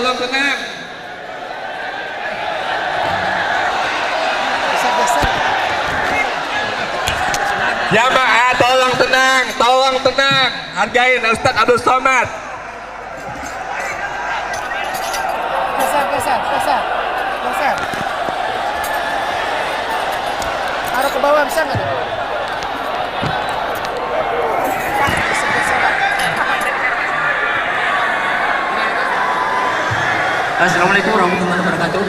tolong tenang. Jamaah tolong tenang, tolong tenang. Hargain Ustadz Abdul Somad. Besar. Taruh ke bawah bisa nggak? Assalamualaikum warahmatullahi wabarakatuh.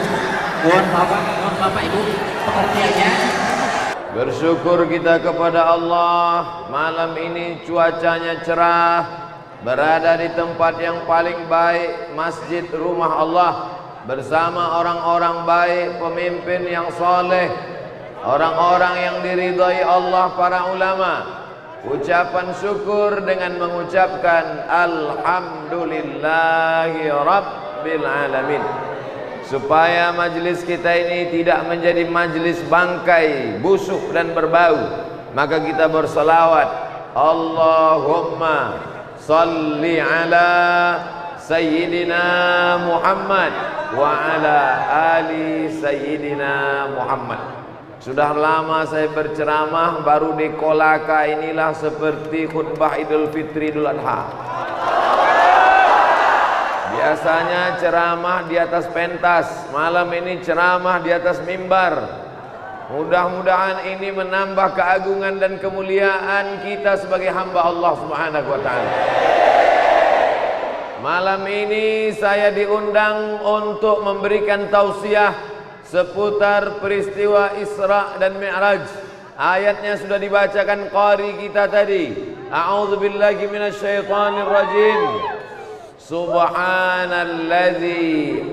Mohon Bapak Ibu pengertiannya. Bersyukur kita kepada Allah, malam ini cuacanya cerah, berada di tempat yang paling baik, masjid rumah Allah, bersama orang-orang baik, pemimpin yang soleh, orang-orang yang diridhai Allah, para ulama. Ucapan syukur dengan mengucapkan Alhamdulillahi Rabbil Alamin. Supaya majlis kita ini tidak menjadi majlis bangkai, busuk dan berbau, maka kita berselawat, Allahumma salli ala Sayyidina Muhammad wa ala ali Sayyidina Muhammad. Sudah lama saya berceramah, baru di Kolaka inilah seperti khutbah Idul Fitri Idul Adha. Biasanya ceramah di atas pentas, malam ini ceramah di atas mimbar. Mudah-mudahan ini menambah keagungan dan kemuliaan kita sebagai hamba Allah Subhanahu wa taala. Malam ini saya diundang untuk memberikan tausiah seputar peristiwa Isra dan Mi'raj. Ayatnya sudah dibacakan qari kita tadi. A'udzubillahi minasyaitonir rajim. Subhanalladzi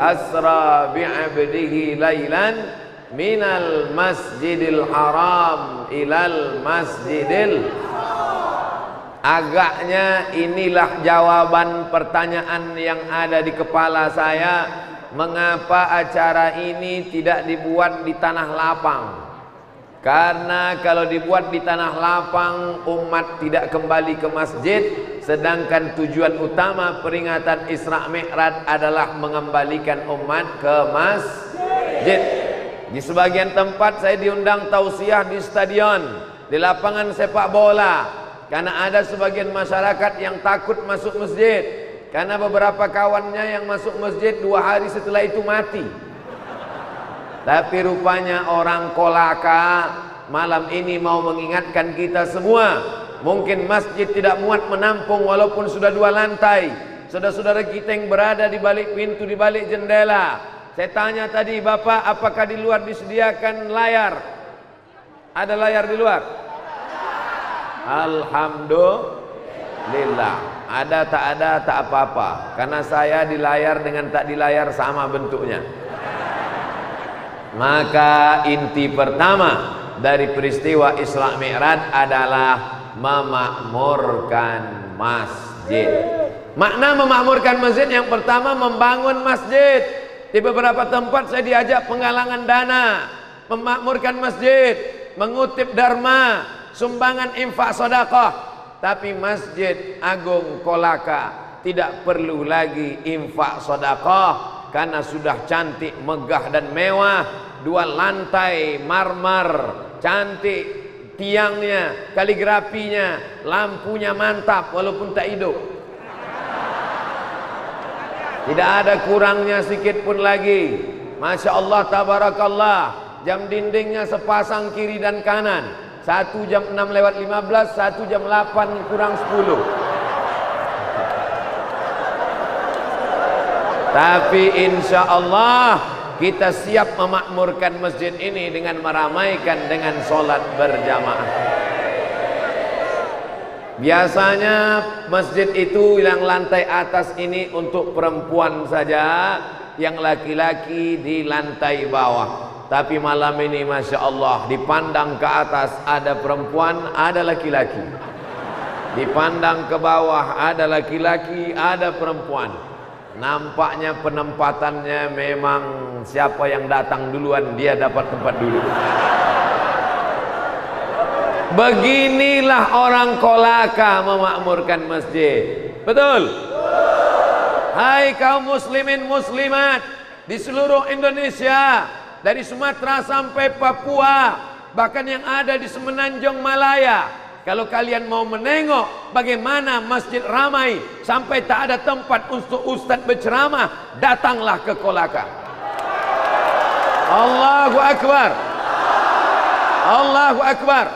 asra bi'abdihi lailan minal masjidil haram ilal masjidil. Agaknya inilah jawaban pertanyaan yang ada di kepala saya. Mengapa acara ini tidak dibuat di tanah lapang? Karena kalau dibuat di tanah lapang, umat tidak kembali ke masjid. Sedangkan tujuan utama peringatan Isra Mi'raj adalah mengembalikan umat ke masjid. Di sebagian tempat saya diundang tausiah di stadion, di lapangan sepak bola. Karena ada sebagian masyarakat yang takut masuk masjid. Karena beberapa kawannya yang masuk masjid 2 hari setelah itu mati. Tapi rupanya orang Kolaka malam ini mau mengingatkan kita semua. Mungkin masjid tidak muat menampung walaupun sudah 2 lantai. Saudara-saudara kita yang berada di balik pintu, di balik jendela. Saya tanya tadi, Bapak, apakah di luar disediakan layar? Ada layar di luar? Alhamdulillah. Ada tak ada tak apa-apa. Karena saya di layar dengan tak di layar sama bentuknya. Maka inti pertama dari peristiwa Isra Mi'raj adalah memakmurkan masjid. Makna memakmurkan masjid yang pertama membangun masjid. Di beberapa tempat saya diajak penggalangan dana, memakmurkan masjid, mengutip dharma, sumbangan infak sedekah. Tapi Masjid Agung Kolaka tidak perlu lagi infak sedekah karena sudah cantik, megah dan mewah. 2 lantai marmer, cantik tiangnya, kaligrafinya, lampunya mantap walaupun tak hidup. Tidak ada kurangnya sedikit pun lagi. Masya Allah, tabarakallah. Jam dindingnya sepasang kiri dan kanan. 1 jam 6:15, 1 jam 8 kurang 10. Tapi insya Allah kita siap memakmurkan masjid ini dengan meramaikan dengan sholat berjamaah. Biasanya masjid itu yang lantai atas ini untuk perempuan saja, yang laki-laki di lantai bawah. Tapi malam ini Masya Allah, dipandang ke atas ada perempuan, ada laki-laki. Dipandang ke bawah ada laki-laki, ada perempuan. Nampaknya penempatannya memang siapa yang datang duluan dia dapat tempat dulu. Beginilah orang Kolaka memakmurkan masjid. Betul? Hai kaum muslimin muslimat di seluruh Indonesia, dari Sumatera sampai Papua, bahkan yang ada di Semenanjung Malaya. Kalau kalian mau menengok bagaimana masjid ramai sampai tak ada tempat untuk ustadz berceramah, datanglah ke Kolaka. Allahu Akbar. Allahu Akbar.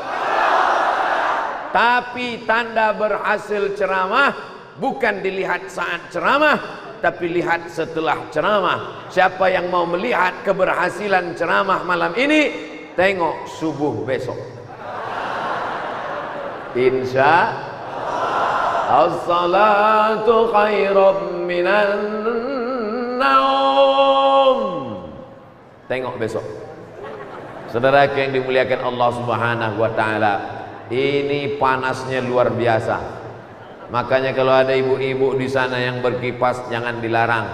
Tapi tanda berhasil ceramah bukan dilihat saat ceramah, tapi lihat setelah ceramah. Siapa yang mau melihat keberhasilan ceramah malam ini, tengok subuh besok. Insya as-salatu khairum minan naum. Tengok besok. Saudara yang dimuliakan Allah Subhanahu wa taala, ini panasnya luar biasa. Makanya kalau ada ibu-ibu di sana yang berkipas, jangan dilarang.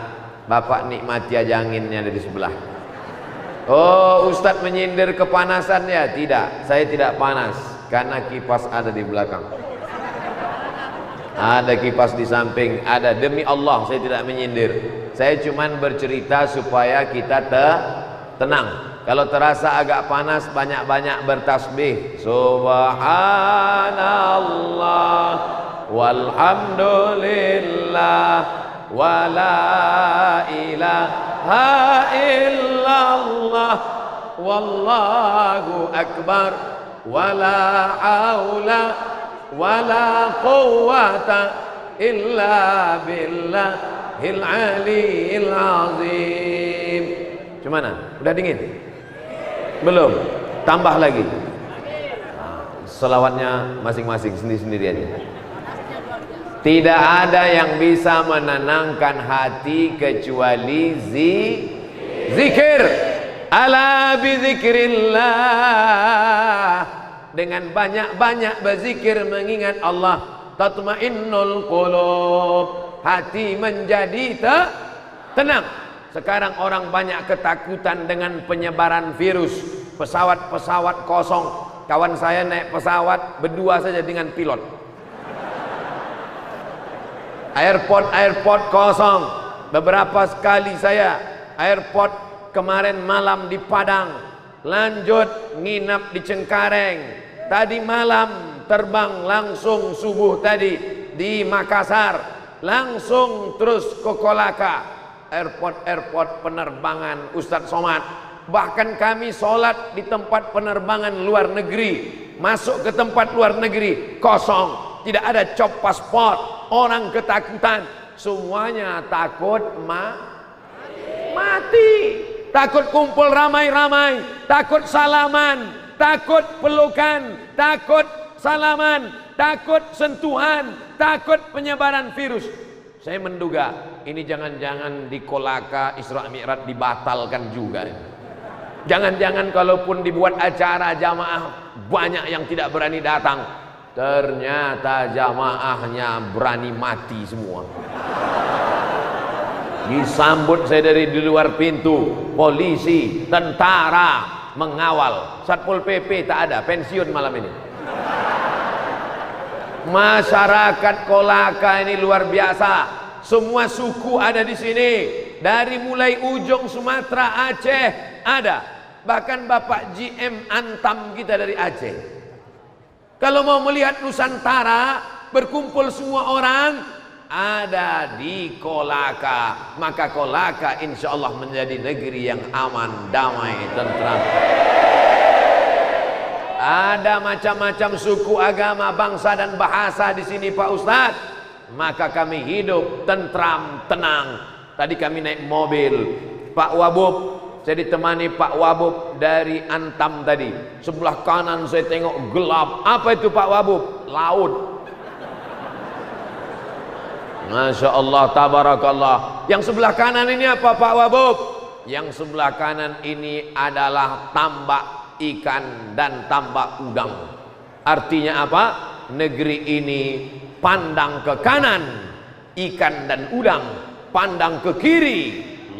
Bapak nikmati aja anginnya dari sebelah. Oh, Ustadz menyindir kepanasan ya? Tidak, saya tidak panas karena kipas ada di belakang. Ada kipas di samping, ada. Demi Allah saya tidak menyindir. Saya cuman bercerita supaya kita tenang. Kalau terasa agak panas, banyak-banyak bertasbih. Subhanallah walhamdulillah wala ilaha illallah wallahu akbar wala haula wala quwwata illa billahil aliyil azim. Gimana? Udah dingin? Belum? Tambah lagi. Selawatnya masing-masing, sendiri-sendiri aja. Tidak ada yang bisa menenangkan hati kecuali zikir. Ala bizikrillah. Dengan banyak-banyak berzikir mengingat Allah, tatmainnul qulub. Hati menjadi tenang. Sekarang orang banyak ketakutan dengan penyebaran virus. Pesawat-pesawat kosong. Kawan saya naik pesawat berdua saja dengan pilot. Airport kosong. Beberapa sekali saya airport kemarin malam di Padang, lanjut nginap di Cengkareng. Tadi malam terbang langsung subuh tadi di Makassar, langsung terus ke Kolaka. Airport penerbangan Ustadz Somad. Bahkan kami sholat di tempat penerbangan luar negeri, masuk ke tempat luar negeri kosong, tidak ada cop paspor. Orang ketakutan, semuanya takut mati, takut kumpul ramai-ramai, takut salaman, takut pelukan, takut salaman, takut sentuhan, takut penyebaran virus. Saya menduga ini jangan-jangan di Kolaka Isra Mi'raj dibatalkan juga. Jangan-jangan kalaupun dibuat acara jamaah banyak yang tidak berani datang, ternyata jamaahnya berani mati semua. Disambut saya dari di luar pintu, polisi, tentara mengawal. Satpol PP tak ada, pensiun malam ini. Masyarakat Kolaka ini luar biasa. Semua suku ada di sini. Dari mulai ujung Sumatera, Aceh ada. Bahkan Bapak GM Antam kita dari Aceh. Kalau mau melihat Nusantara, berkumpul semua orang, ada di Kolaka. Maka Kolaka insya Allah menjadi negeri yang aman, damai, tentram. Ada macam-macam suku, agama, bangsa dan bahasa di sini Pak Ustadz. Maka kami hidup tentram, tenang. Tadi kami naik mobil Pak Wabub, saya ditemani Pak Wabub dari Antam tadi. Sebelah kanan saya tengok gelap. Apa itu Pak Wabub? Laut. Masya Allah, tabarakallah. Yang sebelah kanan ini apa Pak Wabub? Yang sebelah kanan ini adalah tambak ikan dan tambak udang. Artinya apa? Negeri ini pandang ke kanan ikan dan udang, pandang ke kiri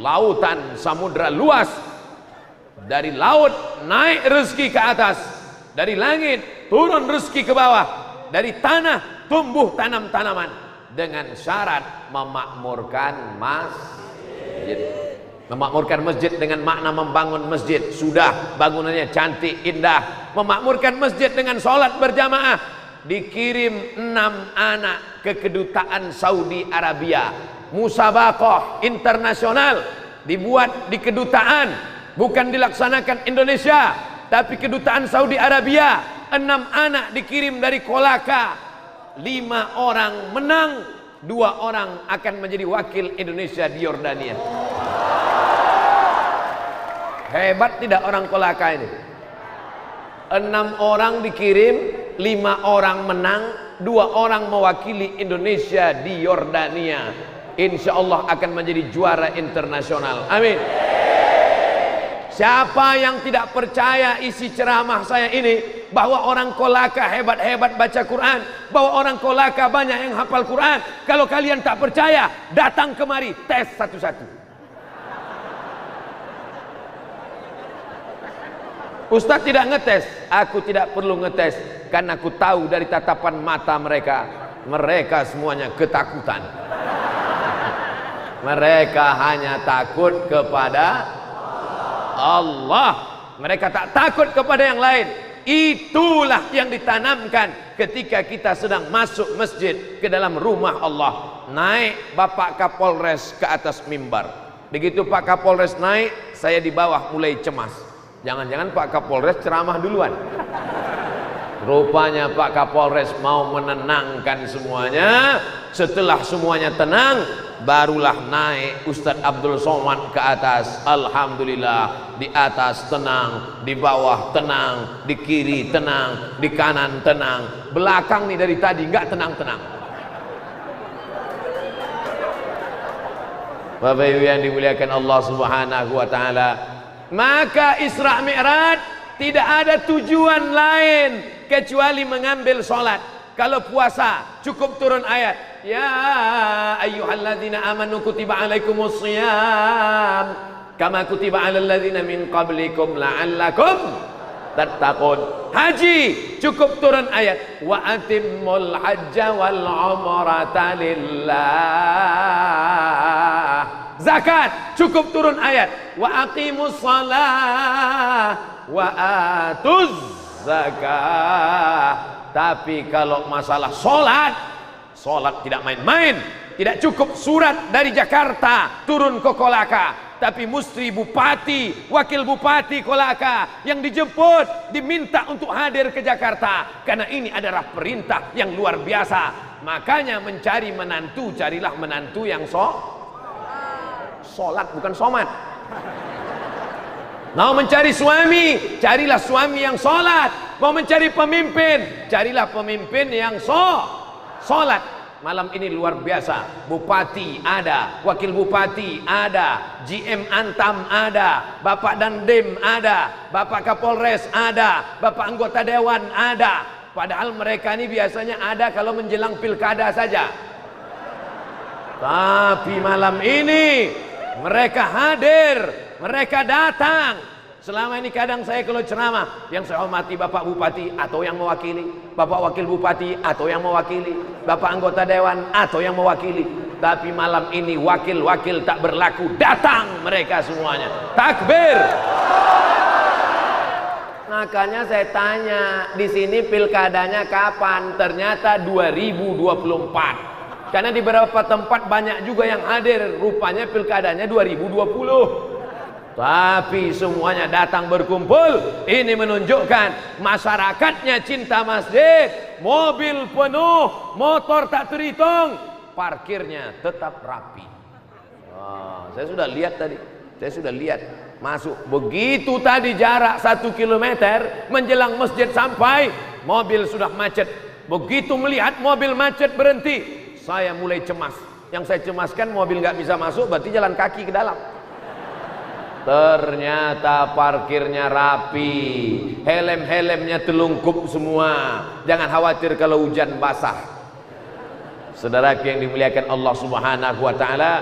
lautan samudra luas. Dari laut naik rezeki ke atas, dari langit turun rezeki ke bawah, dari tanah tumbuh tanam-tanaman, dengan syarat memakmurkan masjid. Memakmurkan masjid dengan makna membangun masjid, sudah bangunannya cantik indah. Memakmurkan masjid dengan sholat berjamaah. Dikirim 6 anak ke kedutaan Saudi Arabia, musabaqah internasional dibuat di kedutaan, bukan dilaksanakan Indonesia tapi kedutaan Saudi Arabia. 6 anak dikirim dari Kolaka, 5 orang menang, 2 orang akan menjadi wakil Indonesia di Yordania. Hebat tidak orang Kolaka ini? 6 orang dikirim, 5 orang menang, 2 orang mewakili Indonesia di Yordania. Insya Allah akan menjadi juara internasional. Amin. Siapa yang tidak percaya isi ceramah saya ini, bahwa orang Kolaka hebat-hebat baca Quran, bahwa orang Kolaka banyak yang hafal Quran, kalau kalian tak percaya, datang kemari, tes satu-satu. Ustaz tidak ngetes, aku tidak perlu ngetes, karena aku tahu dari tatapan mata mereka, mereka semuanya ketakutan. Mereka hanya takut kepada Allah. Mereka tak takut kepada yang lain. Itulah yang ditanamkan ketika kita sedang masuk masjid ke dalam rumah Allah. Naik Bapak Kapolres ke atas mimbar. Begitu Pak Kapolres naik, saya di bawah mulai cemas. Jangan-jangan Pak Kapolres ceramah duluan. Rupanya Pak Kapolres mau menenangkan semuanya. Setelah semuanya tenang, barulah naik Ustadz Abdul Somad ke atas. Alhamdulillah, di atas tenang, di bawah tenang, di kiri tenang, di kanan tenang. Belakang nih dari tadi nggak tenang-tenang. Bapak Ibu yang dimuliakan Allah Subhanahu wa taala, maka Isra Mi'raj tidak ada tujuan lain kecuali mengambil sholat. Kalau puasa cukup turun ayat, ya ayyuhalladzina amanu kutiba alaikumus shiyam kama kutiba alal ladzina min qablikum la'allakum tattaqun. Haji cukup turun ayat, wa atimmul hajja wal umrata lillah. Zakat cukup turun ayat, wa aqimus shalah wa atuz zakah. Tapi kalau masalah sholat, sholat tidak main-main. Tidak cukup surat dari Jakarta turun ke Kolaka, tapi mesti bupati, wakil bupati Kolaka yang dijemput, diminta untuk hadir ke Jakarta, karena ini adalah perintah yang luar biasa. Makanya mencari menantu, carilah menantu yang sholat, bukan somat. Mau mencari suami, carilah suami yang sholat. Mau mencari pemimpin, carilah pemimpin yang sholat. Malam ini luar biasa. Bupati ada, wakil bupati ada, GM Antam ada, Bapak Dandim ada, Bapak Kapolres ada, Bapak anggota dewan ada. Padahal mereka ini biasanya ada kalau menjelang pilkada saja. Tapi malam ini mereka hadir, mereka datang. Selama ini kadang saya kalau ceramah, yang saya hormati Bapak Bupati atau yang mewakili, Bapak Wakil Bupati atau yang mewakili, Bapak anggota dewan atau yang mewakili. Tapi malam ini wakil-wakil tak berlaku, datang mereka semuanya. Takbir. Makanya saya tanya, di sini pilkadanya kapan? Ternyata 2024. Karena di beberapa tempat banyak juga yang hadir, rupanya pilkadanya 2020. Tapi semuanya datang berkumpul. Ini menunjukkan masyarakatnya cinta masjid. Mobil penuh, motor tak terhitung, parkirnya tetap rapi. Saya sudah lihat tadi, saya sudah lihat masuk. Begitu tadi jarak 1 kilometer menjelang masjid sampai, mobil sudah macet. Begitu melihat mobil macet berhenti, saya mulai cemas. Yang saya cemaskan mobil nggak bisa masuk, berarti jalan kaki ke dalam. Ternyata parkirnya rapi, helm-helmnya telungkup semua. Jangan khawatir kalau hujan basah. Saudara yang dimuliakan Allah Subhanahu wa taala,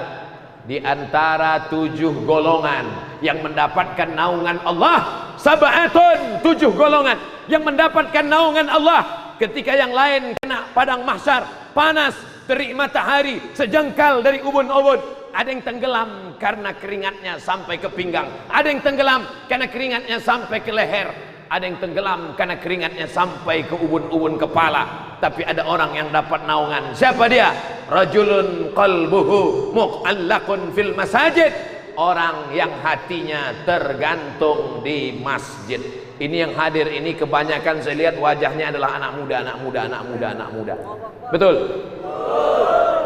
di antara 7 golongan yang mendapatkan naungan Allah, sab'atun, 7 golongan yang mendapatkan naungan Allah ketika yang lain kena padang mahsyar panas, terik matahari sejengkal dari ubun-ubun. Ada yang tenggelam karena keringatnya sampai ke pinggang. Ada yang tenggelam karena keringatnya sampai ke leher. Ada yang tenggelam karena keringatnya sampai ke ubun-ubun kepala. Tapi ada orang yang dapat naungan. Siapa dia? Rajulun qalbuhu mu'allaqun fil masajid. Orang yang hatinya tergantung di masjid. Ini yang hadir ini kebanyakan saya lihat wajahnya adalah anak muda. Betul?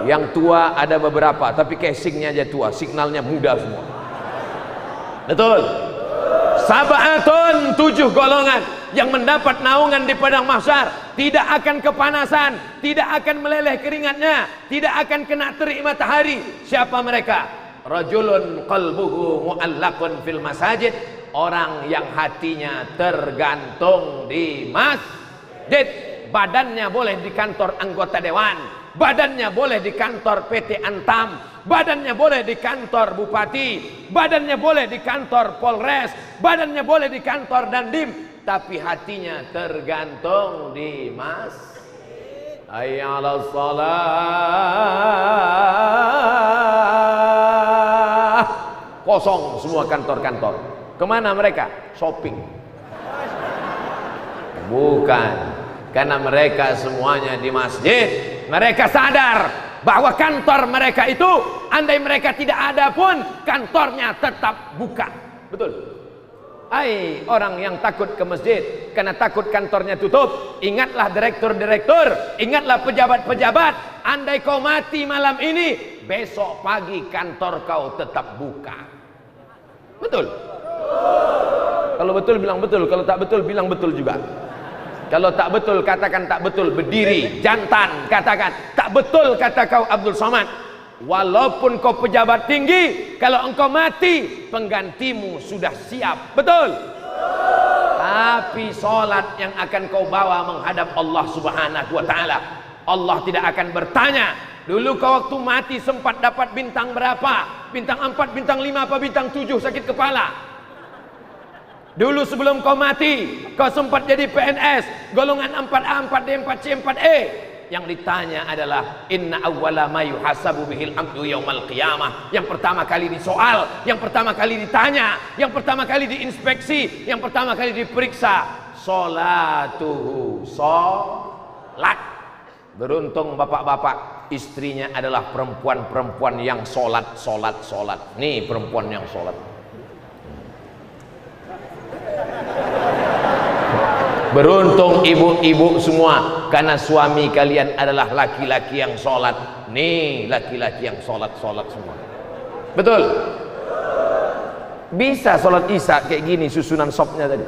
Yang tua ada beberapa, tapi casingnya aja tua, signalnya muda semua. Betul? Sab'atun, 7 golongan yang mendapat naungan di padang mahsyar, tidak akan kepanasan, tidak akan meleleh keringatnya, tidak akan kena terik matahari. Siapa mereka? Rajulun qalbuhu mu'allaqun fil masajid. Orang yang hatinya tergantung di masjid. Badannya boleh di kantor anggota dewan, badannya boleh di kantor PT Antam, badannya boleh di kantor bupati, badannya boleh di kantor Polres, badannya boleh di kantor Dandim, tapi hatinya tergantung di masjid. Hayya 'alas shalah. Kosong semua kantor-kantor. Kemana mereka? Shopping. Bukan, karena mereka semuanya di masjid. Mereka sadar bahwa kantor mereka itu, andai mereka tidak ada pun, kantornya tetap buka. Betul? Hai orang yang takut ke masjid karena takut kantornya tutup, ingatlah direktur-direktur, ingatlah pejabat-pejabat. Andai kau mati malam ini, besok pagi kantor kau tetap buka. Betul? Kalau betul bilang betul, kalau tak betul bilang betul juga. Kalau tak betul katakan tak betul, berdiri jantan katakan tak betul, kata kau Abdul Somad. Walaupun kau pejabat tinggi, kalau engkau mati penggantimu sudah siap. Betul? Tapi solat yang akan kau bawa menghadap Allah Subhanahu wa taala, Allah tidak akan bertanya, dulu kau waktu mati sempat dapat bintang berapa? Bintang 4, bintang 5 apa bintang 7 sakit kepala? Dulu sebelum kau mati, kau sempat jadi PNS, golongan 4A, 4D, 4C, 4E. Yang ditanya adalah inna awwala ma yuhasabu bihil abdu yaumal qiyamah. Yang pertama kali disoal, yang pertama kali ditanya, yang pertama kali diinspeksi, yang pertama kali diperiksa, salatuhu, solat. Beruntung bapak-bapak, istrinya adalah perempuan-perempuan yang solat. Nih perempuan yang solat. Beruntung ibu-ibu semua, karena suami kalian adalah laki-laki yang sholat. Nih laki-laki yang sholat semua. Betul? Bisa sholat isya kayak gini susunan sopnya tadi?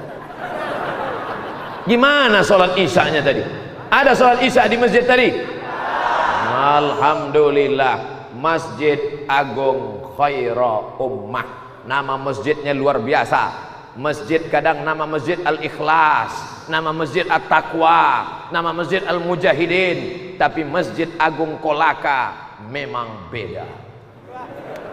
Gimana sholat isyanya tadi? Ada sholat isya di masjid tadi? Alhamdulillah. Masjid Agung Khaira Ummah. Nama masjidnya luar biasa. Masjid kadang nama masjid Al-Ikhlas, nama masjid At-Taqwa, nama masjid Al-Mujahidin, tapi Masjid Agung Kolaka memang beda.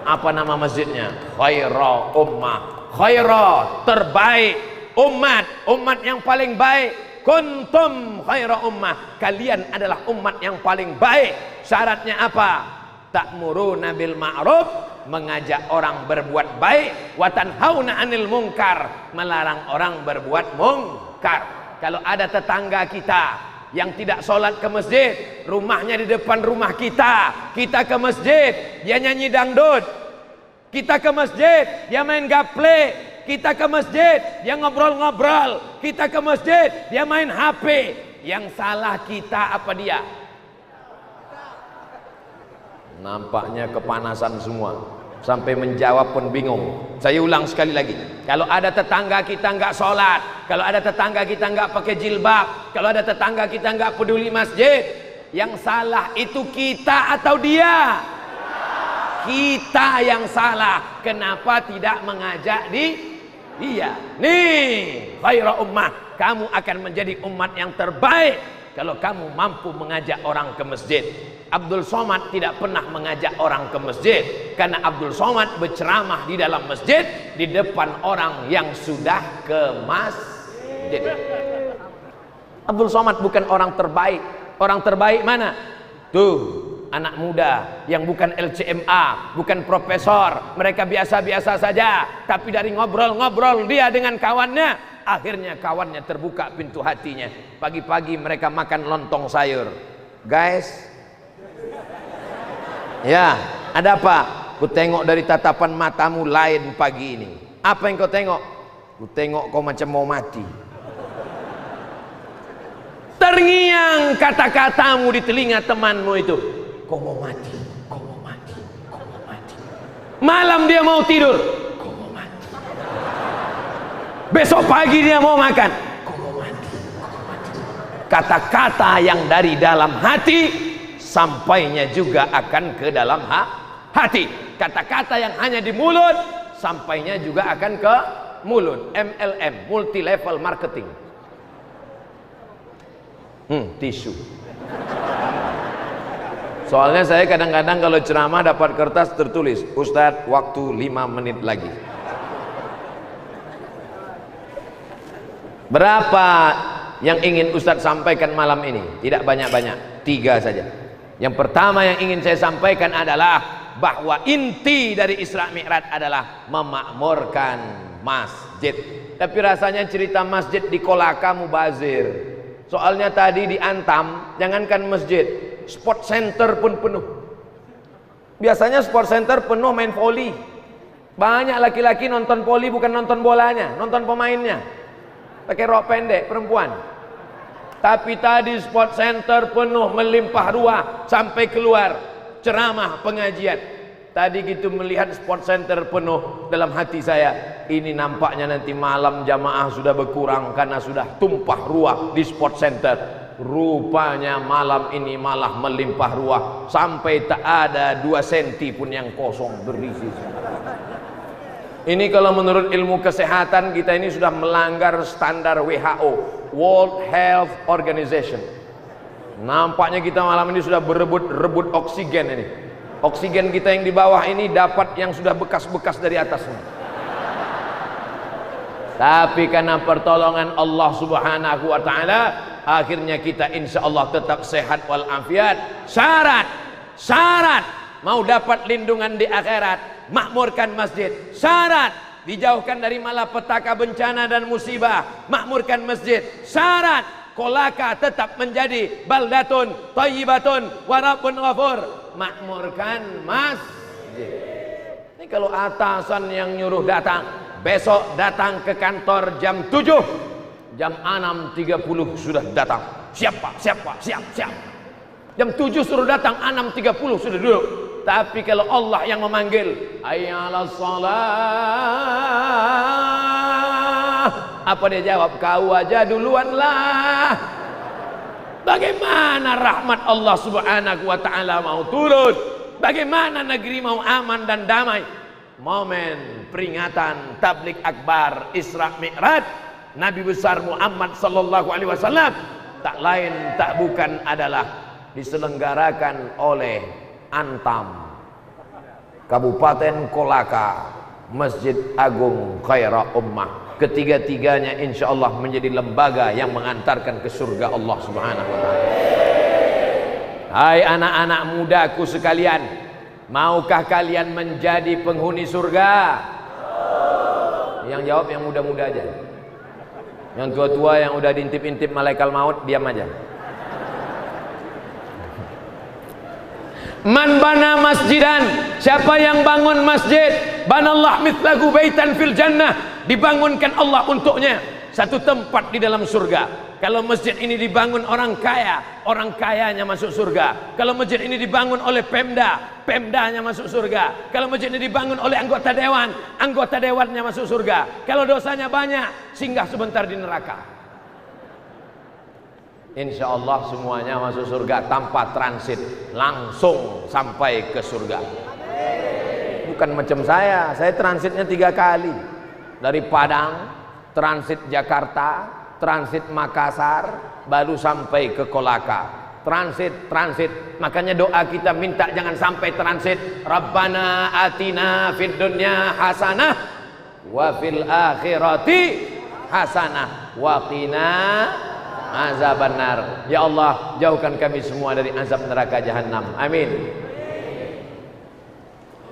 Apa nama masjidnya? Khaira Ummah. Khaira, terbaik. Umat yang paling baik. Kuntum khaira ummah, kalian adalah umat yang paling baik. Syaratnya apa? Ta'muruna bil ma'ruf, mengajak orang berbuat baik, wa tanhauna 'anil munkar, melarang orang berbuat mungkar. Kalau ada tetangga kita yang tidak sholat ke masjid, rumahnya di depan rumah kita ke masjid, dia nyanyi dangdut. Kita ke masjid, dia main gaple. Kita ke masjid, dia ngobrol-ngobrol. Kita ke masjid, dia main HP. Yang salah kita apa dia? Nampaknya kepanasan semua, sampai menjawab pun bingung. Saya ulang sekali lagi, kalau ada tetangga kita nggak sholat, kalau ada tetangga kita nggak pakai jilbab, kalau ada tetangga kita nggak peduli masjid, yang salah itu kita atau dia? Kita yang salah. Kenapa tidak mengajak dia? Nih khaira ummah, kamu akan menjadi umat yang terbaik kalau kamu mampu mengajak orang ke masjid. Abdul Somad tidak pernah mengajak orang ke masjid, karena Abdul Somad berceramah di dalam masjid di depan orang yang sudah ke masjid. Abdul Somad bukan orang terbaik. Orang terbaik mana? Tuh, anak muda yang bukan LCMA, bukan profesor, mereka biasa-biasa saja, tapi dari ngobrol-ngobrol dia dengan kawannya, akhirnya kawannya terbuka pintu hatinya. Pagi-pagi mereka makan lontong sayur. Guys, ya, ada apa? Ku tengok dari tatapan matamu lain pagi ini. Apa yang kau tengok? Ku tengok kau macam mau mati. Terngiang kata-katamu di telinga temanmu itu. Kau mau mati, kau mau mati, kau mau mati. Malam dia mau tidur, kau mau mati. Besok pagi dia mau makan, kau mau mati, kau mau mati. Kata-kata yang dari dalam hati sampainya juga akan ke dalam hati. Kata-kata yang hanya di mulut sampainya juga akan ke mulut. MLM, multi level marketing. Tisu. Soalnya saya kadang-kadang kalau ceramah dapat kertas tertulis, Ustadz waktu 5 menit lagi. Berapa yang ingin Ustadz sampaikan malam ini? Tidak banyak-banyak, 3 saja. Yang pertama yang ingin saya sampaikan adalah bahwa inti dari Isra Mi'raj adalah memakmurkan masjid. Tapi rasanya cerita masjid di Kolaka mubazir. Soalnya tadi di Antam, jangankan masjid, sport center pun penuh. Biasanya sport center penuh main voli. Banyak laki-laki nonton voli bukan nonton bolanya, nonton pemainnya. Pakai rok pendek perempuan. Tapi tadi sport center penuh melimpah ruah sampai keluar ceramah pengajian. Tadi gitu melihat sport center penuh, dalam hati saya, ini nampaknya nanti malam jamaah sudah berkurang karena sudah tumpah ruah di sport center. Rupanya malam ini malah melimpah ruah sampai tak ada 2 senti pun yang kosong berisi. Ini kalau menurut ilmu kesehatan kita ini sudah melanggar standar WHO, World Health Organization. Nampaknya kita malam ini sudah berebut oksigen ini. Oksigen kita yang di bawah ini dapat yang sudah bekas-bekas dari atasnya. Tapi karena pertolongan Allah Subhanahu wa taala, akhirnya kita insya Allah tetap sehat walafiat. Syarat mau dapat lindungan di akhirat, makmurkan masjid. Syarat dijauhkan dari malapetaka, bencana dan musibah, makmurkan masjid. Syarat Kolaka tetap menjadi baldatun thayyibatun wa rabbun ghafur, makmurkan masjid. Ini kalau atasan yang nyuruh datang, besok datang ke kantor jam 7, jam 6.30 sudah datang. Siap Pak, siap Pak, siap. Jam 7 suruh datang, 6.30 sudah duduk. Tapi kalau Allah yang memanggil, hayya 'alas shalah, apa dia jawab? Kau aja duluan lah. Bagaimana rahmat Allah Subhanahu wa taala mau turun? Bagaimana negeri mau aman dan damai? Momen peringatan tabligh akbar Isra Mi'raj Nabi besar Muhammad sallallahu alaihi wasallam tak lain tak bukan adalah diselenggarakan oleh Antam, Kabupaten Kolaka, Masjid Agung Khaira Ummah. Ketiga-tiganya insya Allah menjadi lembaga yang mengantarkan ke surga Allah Subhanahu wa ta'ala. Hai anak-anak mudaku sekalian, maukah kalian menjadi penghuni surga? Yang jawab yang muda-muda aja. Yang tua-tua yang udah diintip-intip malaikat maut diam aja. Man bana masjidan, siapa yang bangun masjid, banallah mithlahu baitan fil jannah, dibangunkan Allah untuknya satu tempat di dalam surga. Kalau masjid ini dibangun orang kaya, orang kayanya masuk surga. Kalau masjid ini dibangun oleh Pemda, Pemdanya masuk surga. Kalau masjid ini dibangun oleh anggota dewan, anggota dewannya masuk surga. Kalau dosanya banyak, singgah sebentar di neraka. Insya Allah semuanya masuk surga tanpa transit, langsung sampai ke surga. Bukan macam saya transitnya 3 kali. Dari Padang, transit Jakarta, transit Makassar, baru sampai ke Kolaka. Transit. Makanya doa kita minta jangan sampai transit. Rabbana atina fid dunya hasanah wa fil akhirati hasanah wa qina azaban nar. Ya Allah, jauhkan kami semua dari azab neraka jahanam. Amin.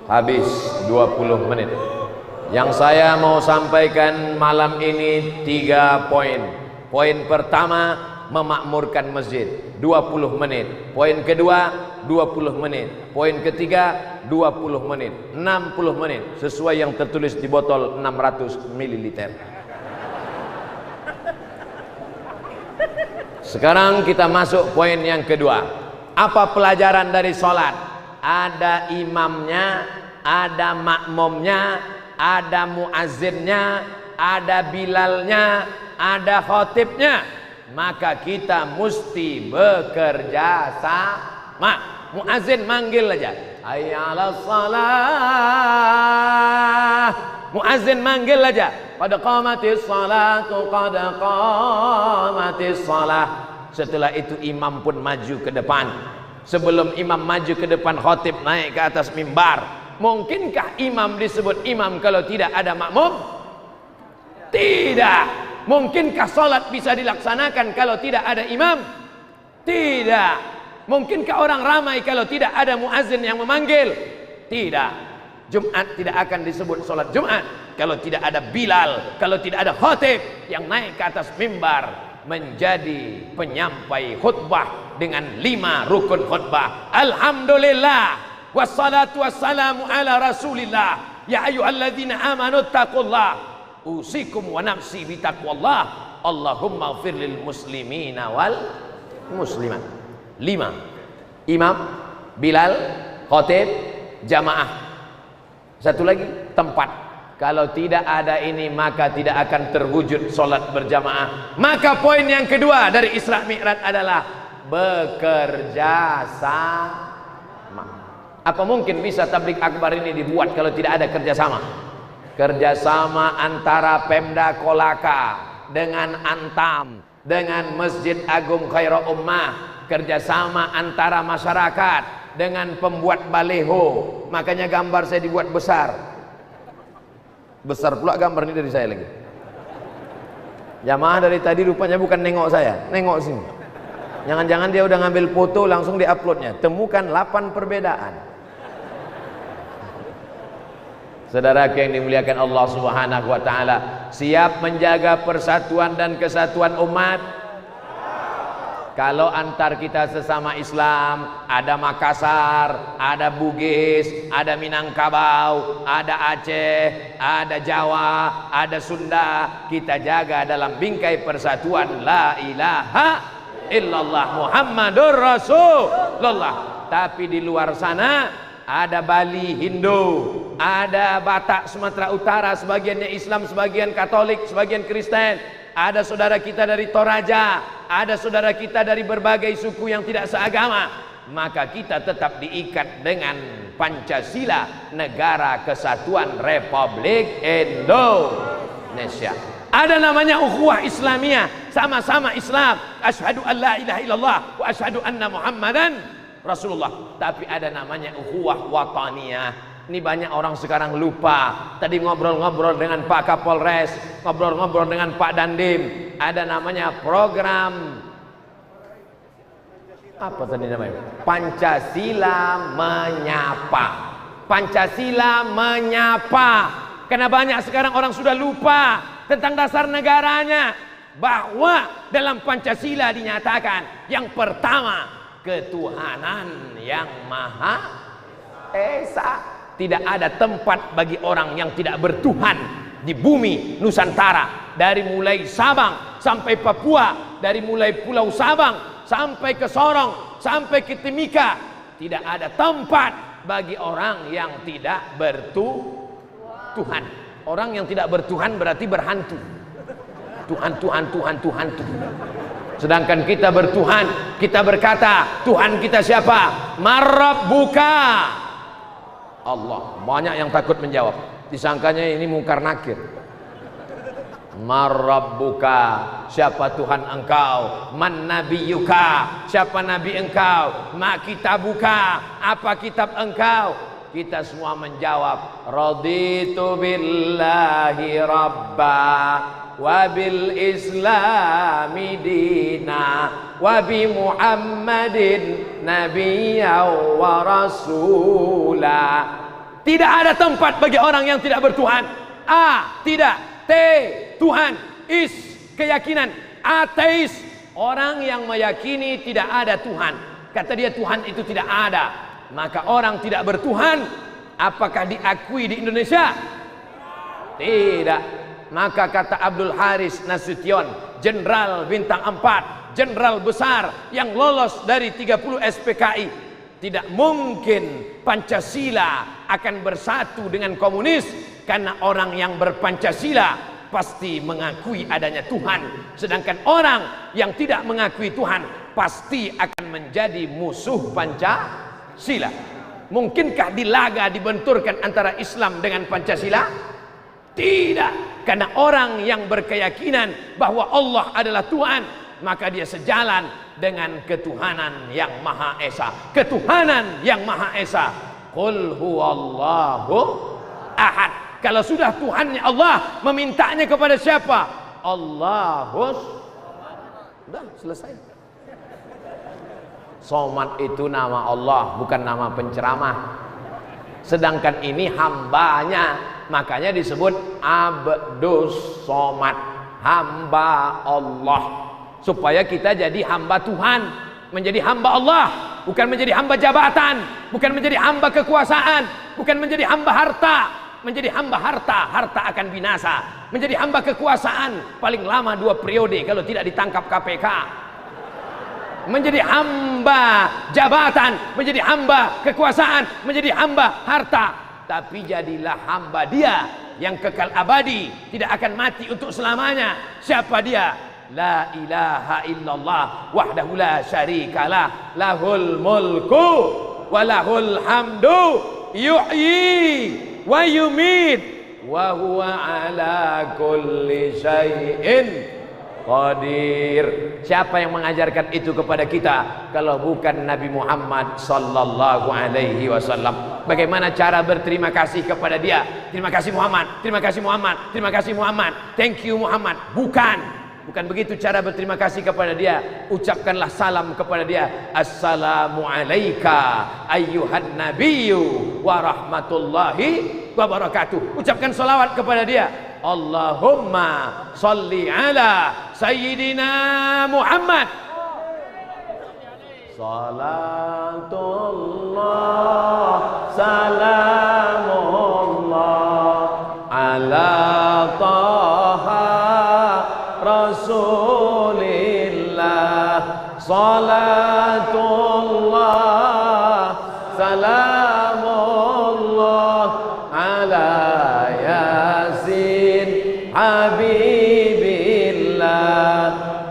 Habis 20 menit. Yang saya mau sampaikan malam ini 3 poin. Poin pertama, memakmurkan masjid 20 menit. Poin kedua 20 menit. Poin ketiga 20 menit. 60 menit sesuai yang tertulis di botol 600 ml. Sekarang kita masuk poin yang kedua. Apa pelajaran dari sholat? Ada imamnya, ada makmumnya, ada muazzinnya, ada bilalnya, ada khotibnya. Maka kita mesti bekerja sama. Muazzin manggil aja, hayya 'alas shalah. Muazzin manggil aja, qad qamatis salatu, qad qamatis salah. Setelah itu imam pun maju ke depan. Sebelum imam maju ke depan, khotib naik ke atas mimbar. Mungkinkah imam disebut imam kalau tidak ada makmum? Tidak. Mungkinkah salat bisa dilaksanakan kalau tidak ada imam? Tidak. Mungkinkah orang ramai kalau tidak ada muazzin yang memanggil? Tidak. Jumat tidak akan disebut salat Jumat kalau tidak ada Bilal, kalau tidak ada khatib yang naik ke atas mimbar menjadi penyampai khutbah dengan 5 rukun khutbah. Alhamdulillah wassalatu wassalamu ala rasulillah. Ya ayyuhalladzina amanu taqullah usikum wa nafsi bitaqwallah. Allahumma ighfir lil muslimina wal muslimat. 5. Imam, Bilal, khatib, jamaah. Satu lagi, tempat. Kalau tidak ada ini maka tidak akan terwujud solat berjamaah. Maka poin yang kedua dari Isra Mi'raj adalah bekerja sama. Apa mungkin bisa tabligh akbar ini dibuat kalau tidak ada kerjasama? Kerjasama antara Pemda Kolaka dengan Antam, dengan Masjid Agung Khairul Ummah, kerjasama antara masyarakat dengan pembuat baleho. Makanya gambar saya dibuat besar. Besar pula gambar ini dari saya lagi. Jamaah dari tadi rupanya bukan nengok saya, nengok sini. Jangan-jangan dia udah ngambil foto langsung diuploadnya. Temukan 8 perbedaan. Saudara yang dimuliakan Allah Subhanahu wa taala, siap menjaga persatuan dan kesatuan umat? Kalau antar kita sesama Islam, ada Makassar, ada Bugis, ada Minangkabau, ada Aceh, ada Jawa, ada Sunda, kita jaga dalam bingkai persatuan la ilaha illallah Muhammadur Rasulullah. Tapi di luar sana ada Bali Hindu, ada Batak Sumatera Utara, sebagiannya Islam, sebagian Katolik, sebagian Kristen. Ada saudara kita dari Toraja, ada saudara kita dari berbagai suku yang tidak seagama. Maka kita tetap diikat dengan Pancasila, Negara Kesatuan Republik Indonesia. Ada namanya ukhuwah Islamiyah, sama-sama Islam. Asyhadu an la ilaha illallah wa asyhadu anna Muhammadan Rasulullah. Tapi ada namanya ukhuwah wataniyah. Ini banyak orang sekarang lupa. Tadi ngobrol-ngobrol dengan Pak Kapolres, ngobrol-ngobrol dengan Pak Dandim. Ada namanya program apa tadi namanya? Pancasila Menyapa. Pancasila Menyapa. Karena banyak sekarang orang sudah lupa tentang dasar negaranya. Bahwa dalam Pancasila dinyatakan yang pertama, ketuhanan yang Maha Esa. Tidak ada tempat bagi orang yang tidak bertuhan di bumi Nusantara. Dari mulai Sabang sampai Papua, dari mulai Pulau Sabang sampai ke Sorong, sampai ke Timika, tidak ada tempat bagi orang yang tidak bertuhan. Orang yang tidak bertuhan berarti berhantu. Tuhan. Sedangkan kita bertuhan, kita berkata, Tuhan kita siapa? Marabbuka. Allah. Banyak yang takut menjawab, disangkanya ini mungkar nakir. Marabbuka, siapa Tuhan engkau? Man nabiyuka, siapa nabi engkau? Ma kitabuka, apa kitab engkau? Kita semua menjawab, raditu billahi rabba wa bil islami dina wa bi Muhammadin nabiyyan wa rasula. Tidak ada tempat bagi orang yang tidak bertuhan. A, tidak. T, Tuhan. Is, keyakinan. Ateis, orang yang meyakini tidak ada Tuhan. Kata dia Tuhan itu tidak ada. Maka orang tidak bertuhan, apakah diakui di Indonesia? Tidak. Maka kata Abdul Haris Nasution, Jenderal Bintang 4, Jenderal besar yang lolos dari 30 SPKI, tidak mungkin Pancasila akan bersatu dengan komunis, karena orang yang berpancasila pasti mengakui adanya Tuhan, sedangkan orang yang tidak mengakui Tuhan pasti akan menjadi musuh Pancasila. Mungkinkah di laga dibenturkan antara Islam dengan Pancasila? Tidak, karena orang yang berkeyakinan bahwa Allah adalah Tuhan, maka dia sejalan dengan ketuhanan yang Maha Esa. Ketuhanan yang Maha Esa. Qul huwallahu ahad. Kalau sudah Tuhannya Allah, memintanya kepada siapa? Allahus. Sudah selesai. Somad itu nama Allah, bukan nama penceramah. Sedangkan ini hambanya, makanya disebut Abdus Somad, hamba Allah. Supaya kita jadi hamba Tuhan, menjadi hamba Allah, bukan menjadi hamba jabatan, bukan menjadi hamba kekuasaan, bukan menjadi hamba harta. Menjadi hamba harta, harta akan binasa. Menjadi hamba kekuasaan, paling lama 2 periode kalau tidak ditangkap KPK. Menjadi hamba jabatan, menjadi hamba kekuasaan, menjadi hamba harta. Tapi jadilah hamba dia yang kekal abadi, tidak akan mati untuk selamanya. Siapa dia? La ilaha illallah wahdahu la syarikalah, lahul mulku wa lahul hamdu yuhyi wa yumit wa huwa ala kulli syai'in qadir. Siapa yang mengajarkan itu kepada kita kalau bukan Nabi Muhammad sallallahu alaihi wasallam? Bagaimana cara berterima kasih kepada dia? Terima kasih Muhammad, terima kasih Muhammad, terima kasih Muhammad, thank you Muhammad. Bukan begitu cara berterima kasih kepada dia. Ucapkanlah salam kepada dia. Assalamu alayka ayyuhan nabiyyu wa rahmatullahi wa barakatuh. Ucapkan salawat kepada dia. Allahumma salli ala sayyidina Muhammad. Salatullah salamullah ala taha Rasulillah. Salatullah salamullah ala Yasin Habibillah.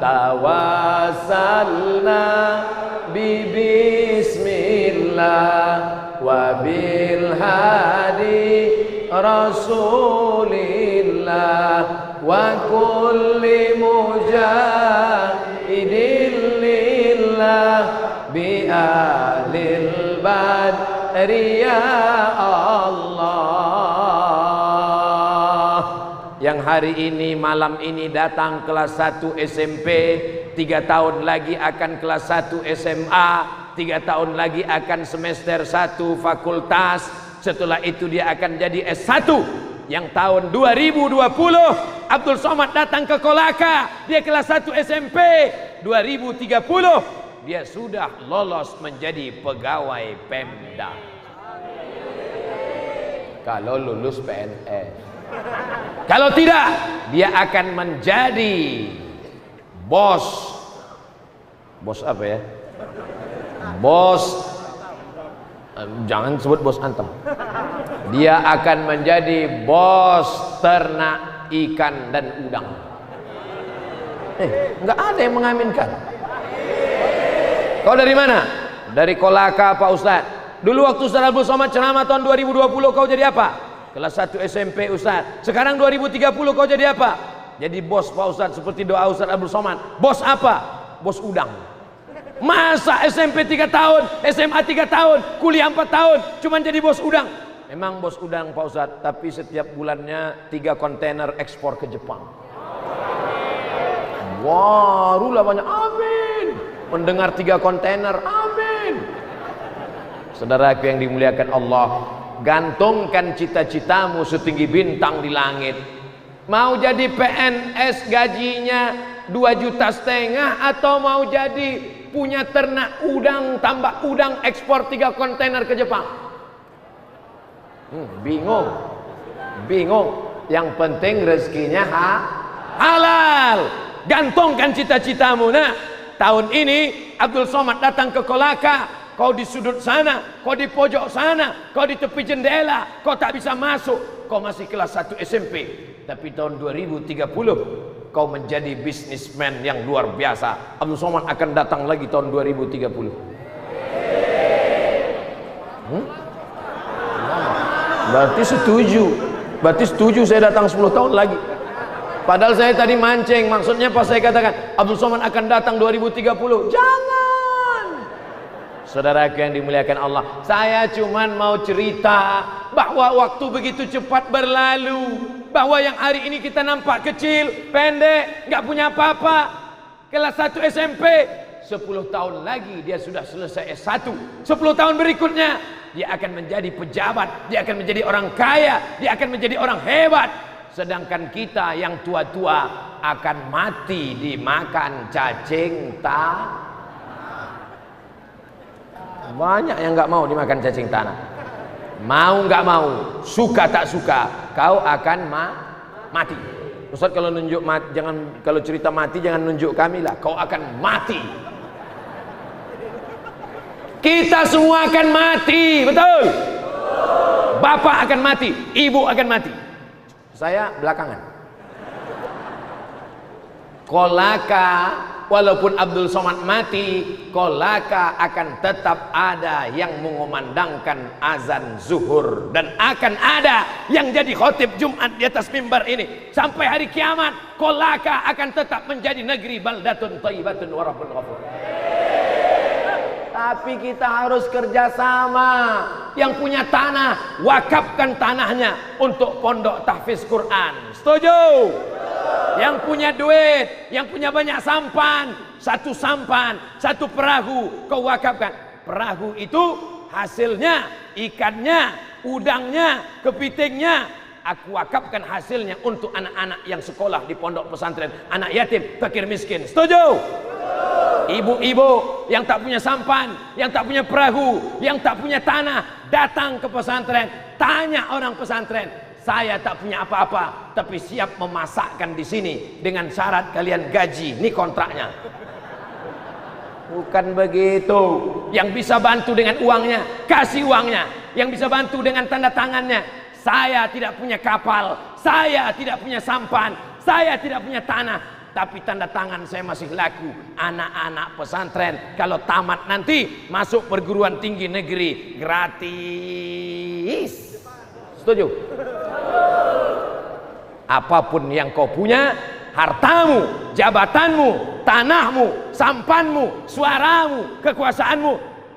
Tawassalna bismillah wa bil hadi Rasulillah wa kulli mujahidin lillah bi ahlil badri ya Allah. Yang hari ini malam ini datang kelas 1 SMP, 3 tahun lagi akan kelas 1 SMA, 3 tahun lagi akan semester 1 fakultas, setelah itu dia akan jadi S1. Yang tahun 2020 Abdul Somad datang ke Kolaka, dia kelas 1 SMP. 2030 dia sudah lolos menjadi pegawai Pemda. Kalau lulus PNS. Kalau tidak, dia akan menjadi bos. Bos apa ya? Bos, jangan sebut bos antum. Dia akan menjadi bos ternak ikan dan udang. Enggak ada yang mengaminkan. Kau dari mana? Dari Kolaka Pak Ustaz. Dulu waktu Ustaz Abdul Somad ceramah tahun 2020 kau jadi apa? Kelas 1 SMP Ustaz. Sekarang 2030 kau jadi apa? Jadi bos Pak Ustaz, seperti doa Ustaz Abdul Somad. Bos apa? Bos udang. Masa SMP 3 tahun, SMA 3 tahun, kuliah 4 tahun, cuman jadi bos udang. Memang bos udang Pak Ustadz, tapi setiap bulannya 3 kontainer ekspor ke Jepang. Barulah banyak, amin. Mendengar 3 kontainer, amin. Saudaraku yang dimuliakan Allah, gantungkan cita-citamu setinggi bintang di langit. Mau jadi PNS gajinya 2,5 juta atau mau jadi punya ternak udang, tambak udang, ekspor 3 kontainer ke Jepang? Bingung. Yang penting rezekinya halal. Gantungkan cita-citamu. Nah, tahun ini Abdul Somad datang ke Kolaka. Kau di sudut sana, kau di pojok sana, kau di tepi jendela, kau tak bisa masuk. Kau masih kelas 1 SMP. Tapi tahun 2030 kau menjadi bisnismen yang luar biasa. Abdul Somad akan datang lagi tahun 2030. Berarti setuju saya datang 10 tahun lagi. Padahal saya tadi mancing, maksudnya pas saya katakan Abdul Somad akan datang 2030. Jangan. Saudaraku yang dimuliakan Allah, saya cuman mau cerita bahwa waktu begitu cepat berlalu, bahwa yang hari ini kita nampak kecil, pendek, nggak punya apa-apa, kelas 1 SMP, 10 tahun lagi dia sudah selesai S1. 10 tahun berikutnya dia akan menjadi pejabat, dia akan menjadi orang kaya, dia akan menjadi orang hebat. Sedangkan kita yang tua-tua akan mati dimakan cacing tanah. Banyak yang nggak mau dimakan cacing tanah. Mau nggak mau, suka tak suka, kau akan mati. Ustaz kalau nunjuk mati, jangan, kalau cerita mati jangan nunjuk kami lah. Kau akan mati. Kita semua akan mati, betul? Bapak akan mati, ibu akan mati. Saya belakangan. Kolaka, walaupun Abdul Somad mati, Kolaka akan tetap ada yang mengumandangkan azan zuhur, dan akan ada yang jadi khotib Jumat di atas mimbar ini sampai hari kiamat. Kolaka akan tetap menjadi negeri baldatun thayyibatun wa rabbun ghafur. Tapi kita harus kerjasama. Yang punya tanah, wakafkan tanahnya untuk pondok tahfiz Quran. Setuju? Yang punya duit, yang punya banyak sampan, satu perahu kau wakafkan. Perahu itu hasilnya, ikannya, udangnya, kepitingnya, aku wakafkan hasilnya untuk anak-anak yang sekolah di pondok pesantren, anak yatim, fakir miskin. Setuju? Ibu-ibu yang tak punya sampan, yang tak punya perahu, yang tak punya tanah, datang ke pesantren, tanya orang pesantren, saya tak punya apa-apa, tapi siap memasakkan di sini dengan syarat kalian gaji, ini kontraknya. Bukan begitu. Yang bisa bantu dengan uangnya, kasih uangnya. Yang bisa bantu dengan tanda tangannya. Saya tidak punya kapal, saya tidak punya sampan, saya tidak punya tanah, tapi tanda tangan saya masih laku. Anak-anak pesantren kalau tamat nanti masuk perguruan tinggi negeri gratis. Setuju? Apapun yang kau punya, hartamu, jabatanmu, tanahmu, sampanmu, suaramu, kekuasaanmu,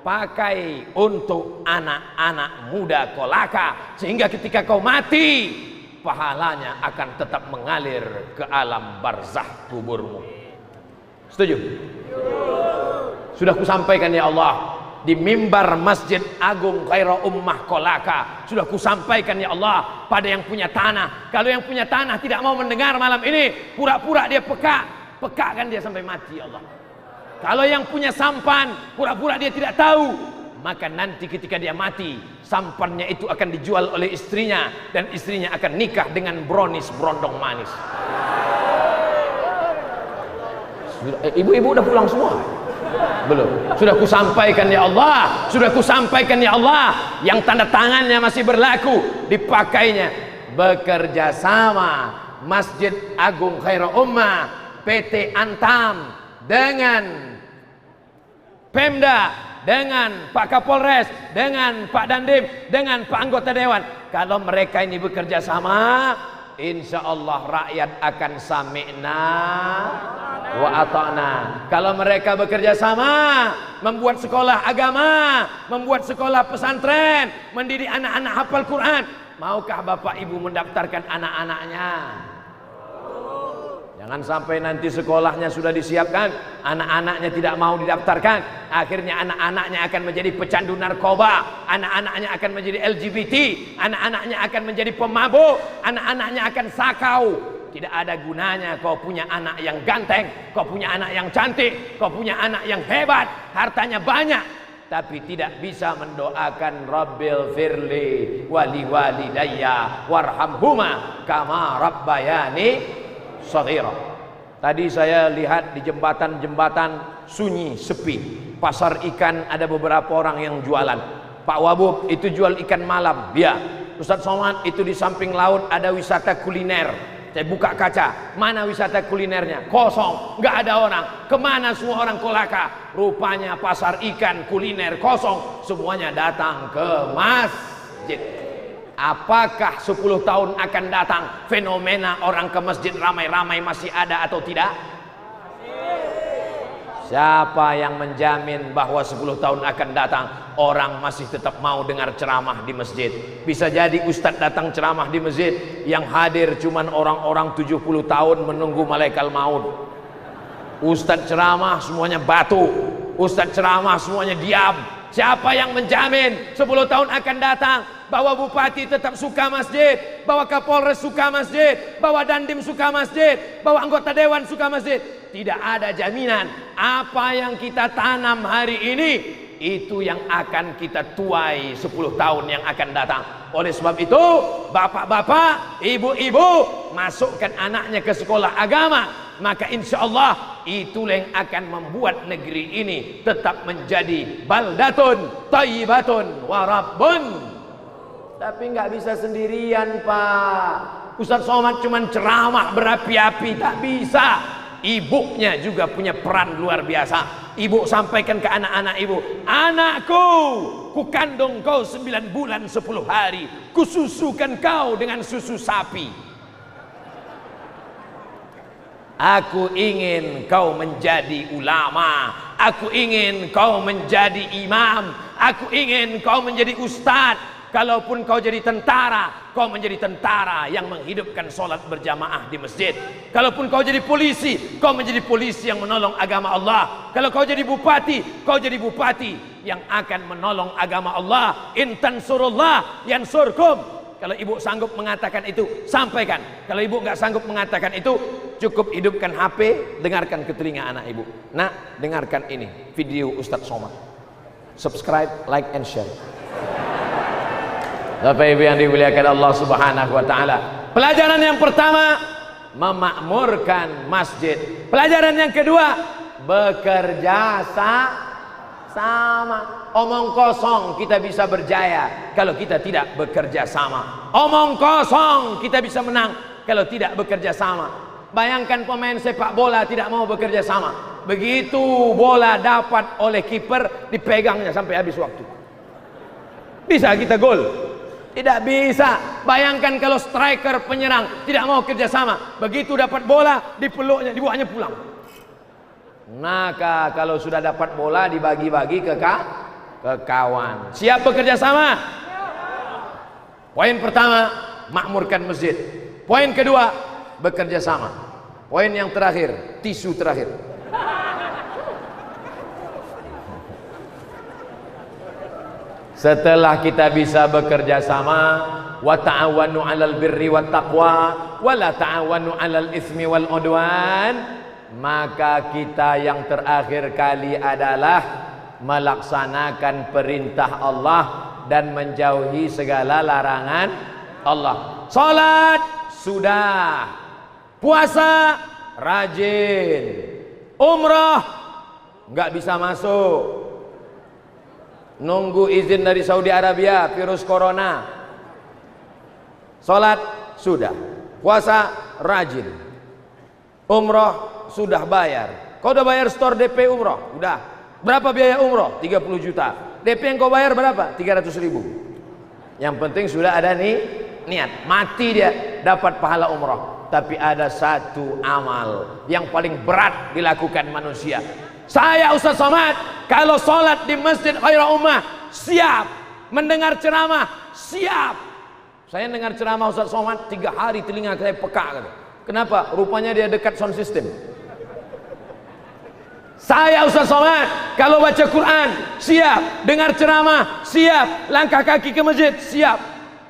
pakai untuk anak-anak muda Kolaka, sehingga ketika kau mati, pahalanya akan tetap mengalir ke alam barzah kuburmu. Setuju? Sudah kusampaikan ya Allah di mimbar Masjid Agung Khairul Ummah Kolaka. Sudah kusampaikan ya Allah pada yang punya tanah. Kalau yang punya tanah tidak mau mendengar malam ini, pura-pura dia pekakan dia sampai mati ya Allah. Kalau yang punya sampan, pura-pura dia tidak tahu, maka nanti ketika dia mati, sampannya itu akan dijual oleh istrinya, dan istrinya akan nikah dengan brownies berondong manis. Ibu-ibu udah pulang semua? Belum. Sudah kusampaikan ya Allah, sudah kusampaikan ya Allah, yang tanda tangannya masih berlaku, dipakainya. Bekerja sama Masjid Agung Khairul Ummah, PT Antam, dengan Pemda, dengan Pak Kapolres, dengan Pak Dandim, dengan Pak anggota Dewan. Kalau mereka ini bekerja sama, insya Allah rakyat akan sami'na wa ata'na. Kalau mereka bekerja sama, membuat sekolah agama, membuat sekolah pesantren, mendidik anak-anak hafal Quran, maukah Bapak Ibu mendaftarkan anak-anaknya? Jangan sampai nanti sekolahnya sudah disiapkan, anak-anaknya tidak mau didaftarkan, akhirnya anak-anaknya akan menjadi pecandu narkoba, anak-anaknya akan menjadi LGBT, anak-anaknya akan menjadi pemabuk, anak-anaknya akan sakau. Tidak ada gunanya kau punya anak yang ganteng, kau punya anak yang cantik, kau punya anak yang hebat, hartanya banyak, tapi tidak bisa mendoakan Rabbil firli wali walidayya warhamhuma kama rabbayani shaghira. Tadi saya lihat di jembatan-jembatan sunyi, sepi. Pasar ikan ada beberapa orang yang jualan. Pak Wabub itu jual ikan malam, ya. Ustadz Somad itu di samping laut ada wisata kuliner. Saya buka kaca, mana wisata kulinernya? Kosong, nggak ada orang. Kemana semua orang kolaka? Rupanya pasar ikan kuliner kosong. Semuanya datang ke masjid. Apakah 10 tahun akan datang fenomena orang ke masjid ramai-ramai masih ada atau tidak? Siapa yang menjamin bahwa 10 tahun akan datang orang masih tetap mau dengar ceramah di masjid? Bisa jadi ustadz datang ceramah di masjid, yang hadir cuman orang-orang 70 tahun menunggu malaikat maut. Ustadz ceramah semuanya batu, ustadz ceramah semuanya diam. Siapa yang menjamin 10 tahun akan datang bahwa bupati tetap suka masjid, bahwa kapolres suka masjid, bahwa dandim suka masjid, bahwa anggota dewan suka masjid? Tidak ada jaminan. Apa yang kita tanam hari ini, itu yang akan kita tuai 10 tahun yang akan datang. Oleh sebab itu, bapak-bapak, ibu-ibu, masukkan anaknya ke sekolah agama, maka insya Allah itulah yang akan membuat negeri ini tetap menjadi baldatun thayyibatun warabbun. Tapi nggak bisa sendirian, Pak. Ustadz Somad cuman ceramah berapi-api, tak bisa. Ibunya juga punya peran luar biasa. Ibu sampaikan ke anak-anak ibu, anakku, ku kandung kau 9 bulan 10 hari, ku susukan kau dengan susu sapi. Aku ingin kau menjadi ulama, aku ingin kau menjadi imam, aku ingin kau menjadi ustadz. Kalaupun kau jadi tentara, kau menjadi tentara yang menghidupkan sholat berjamaah di masjid. Kalaupun kau jadi polisi, kau menjadi polisi yang menolong agama Allah. Kalau kau jadi bupati, kau jadi bupati yang akan menolong agama Allah. In tansurullah yansurkum. Kalau ibu sanggup mengatakan itu, sampaikan. Kalau ibu nggak sanggup mengatakan itu, cukup hidupkan HP, dengarkan ke telinga anak ibu. Nah, dengarkan ini video Ustadz Somad. Subscribe, like, and share. Bapak Ibu yang dimuliakan Allah Subhanahu wa taala. Pelajaran yang pertama, memakmurkan masjid. Pelajaran yang kedua, bekerja sama. Omong kosong kita bisa berjaya kalau kita tidak bekerja sama. Omong kosong kita bisa menang kalau tidak bekerja sama. Bayangkan pemain sepak bola tidak mau bekerja sama. Begitu bola dapat oleh kiper, dipegangnya sampai habis waktu. Bisa kita gol? Tidak bisa. Bayangkan kalau striker penyerang tidak mau kerjasama, begitu dapat bola dipeluknya, dibawanya pulang. Maka kalau sudah dapat bola dibagi-bagi ke kawan. Siap bekerja sama? Poin pertama, makmurkan masjid. Poin kedua, bekerja sama. Poin yang terakhir, tisu terakhir. Setelah kita bisa bekerja sama, wa ta'awanu 'alal birri wat taqwa wa la ta'awanu 'alal ismi wal udwan, maka kita yang terakhir kali adalah melaksanakan perintah Allah dan menjauhi segala larangan Allah. Salat sudah, puasa rajin, umrah nggak bisa masuk, nunggu izin dari Saudi Arabia, virus corona. Salat sudah, puasa rajin, umroh sudah bayar. Kau udah bayar store DP umroh? Udah. Berapa biaya umroh? 30 juta. DP yang kau bayar berapa? 300 ribu. Yang penting sudah ada nih niat. Mati dia. dapat pahala umrah. Tapi ada satu amal yang paling berat dilakukan manusia. Saya Ustaz Somad, kalau sholat di Masjid Khairul Ummah siap, mendengar ceramah siap. Saya dengar ceramah Ustaz Somad 3 hari telinga saya peka. Kenapa? Rupanya dia dekat sound system. Saya Ustaz Somad, kalau baca Quran siap, dengar ceramah siap, langkah kaki ke masjid siap.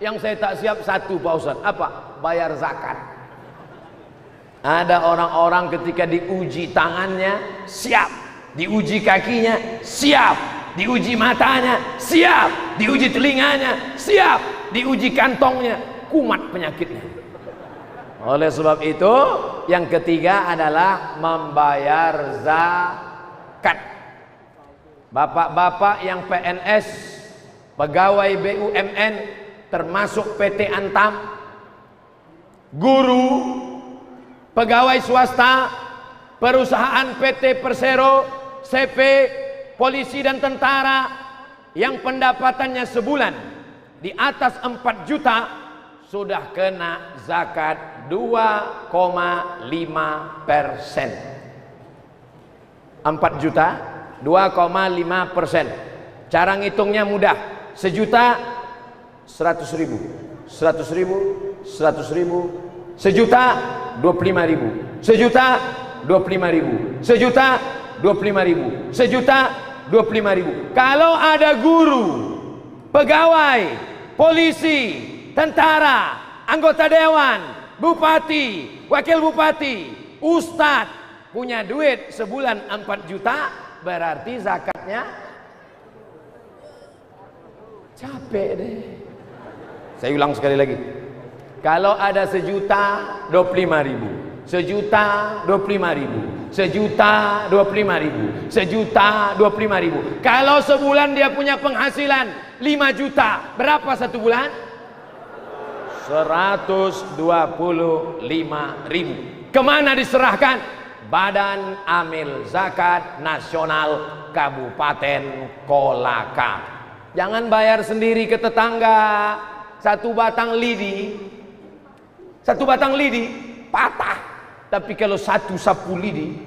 Yang saya tak siap satu Pak Ustaz, apa? Bayar zakat. Ada orang-orang ketika diuji tangannya siap, diuji kakinya siap, diuji matanya siap, diuji telinganya siap, diuji kantongnya, kumat penyakitnya. Oleh sebab itu, yang ketiga adalah membayar zakat. Bapak-bapak yang PNS, pegawai BUMN, termasuk PT Antam, guru, pegawai swasta, perusahaan PT Persero, CP, polisi dan tentara yang pendapatannya sebulan di atas 4 juta sudah kena zakat 2,5%. 4 juta 2,5%. Cara ngitungnya mudah. 1 juta 100 ribu, 100 ribu, 100 ribu, 1 juta 25 ribu, 1 juta 25 ribu, 1 juta 25 ribu, 1 juta 25 ribu. Kalau ada guru, pegawai, polisi, tentara, anggota dewan, bupati, wakil bupati, ustadz punya duit sebulan 4 juta, berarti zakatnya capek deh. Saya ulang sekali lagi. Kalau ada 1 juta 25 ribu, 1 juta 25 ribu, 1 juta 25 ribu, 1 juta 25 ribu. Kalau sebulan dia punya penghasilan 5 juta, berapa satu bulan? 125 ribu. Kemana diserahkan? Badan Amil Zakat Nasional Kabupaten Kolaka. Jangan bayar sendiri ke tetangga. Satu batang lidi patah. Tapi kalau satu sapu lidi,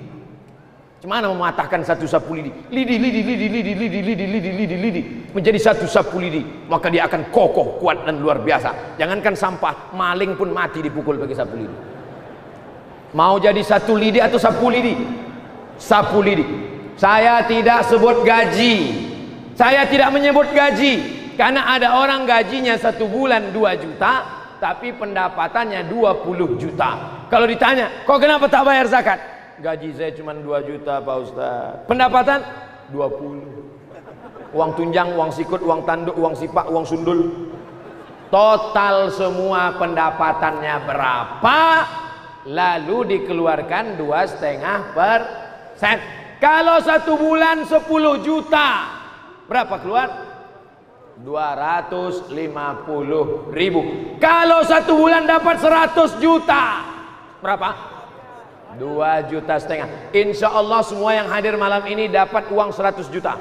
gimana mematahkan satu sapu lidi? Lidi menjadi satu sapu lidi, maka dia akan kokoh, kuat dan luar biasa. Jangankan sampah, maling pun mati dipukul pakai sapu lidi. Mau jadi satu lidi atau sapu lidi? Sapu lidi. Saya tidak sebut gaji, saya tidak menyebut gaji, karena ada orang gajinya 1 bulan 2 juta, tapi pendapatannya 20 juta. Kalau ditanya, kok kenapa tak bayar zakat? Gaji saya cuma 2 juta Pak Ustaz. Pendapatan 20. Uang tunjang, uang sikut, uang tanduk, uang sipak, uang sundul. Total semua pendapatannya berapa? Lalu dikeluarkan 2,5%. Kalau 1 bulan 10 juta, berapa keluar? 250 ribu. Kalau 1 bulan dapat 100 juta, berapa? 2,5 juta. Insya Allah semua yang hadir malam ini dapat uang 100 juta.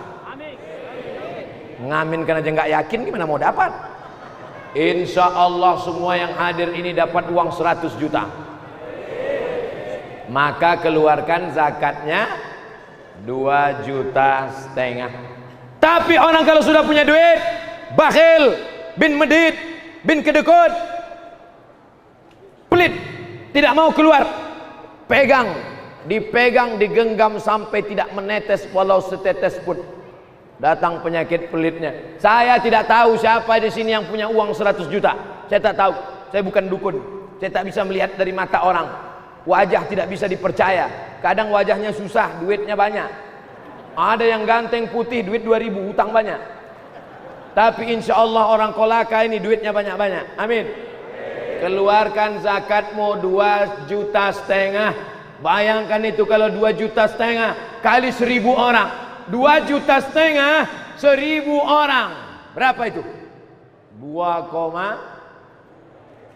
Ngaminkan aja nggak yakin, gimana mau dapat? Insya Allah semua yang hadir ini dapat uang 100 juta. Maka keluarkan zakatnya 2,5 juta. Tapi orang kalau sudah punya duit, bakhil, bin medit, bin kedekut, pelit, tidak mau keluar, pegang, dipegang, digenggam sampai tidak menetes walau setetes pun. Datang penyakit pelitnya. Saya tidak tahu siapa di sini yang punya uang 100 juta. Saya tak tahu. Saya bukan dukun. Saya tak bisa melihat dari mata orang. Wajah tidak bisa dipercaya. Kadang wajahnya susah, duitnya banyak. Ada yang ganteng putih, duit 2.000, hutang banyak. Tapi insya Allah orang Kolaka ini duitnya banyak-banyak. Amin. Keluarkan zakatmu 2,5 juta. Bayangkan itu kalau 2,5 juta kali 1.000 orang. 2,5 juta 1.000 orang. Berapa itu? 2,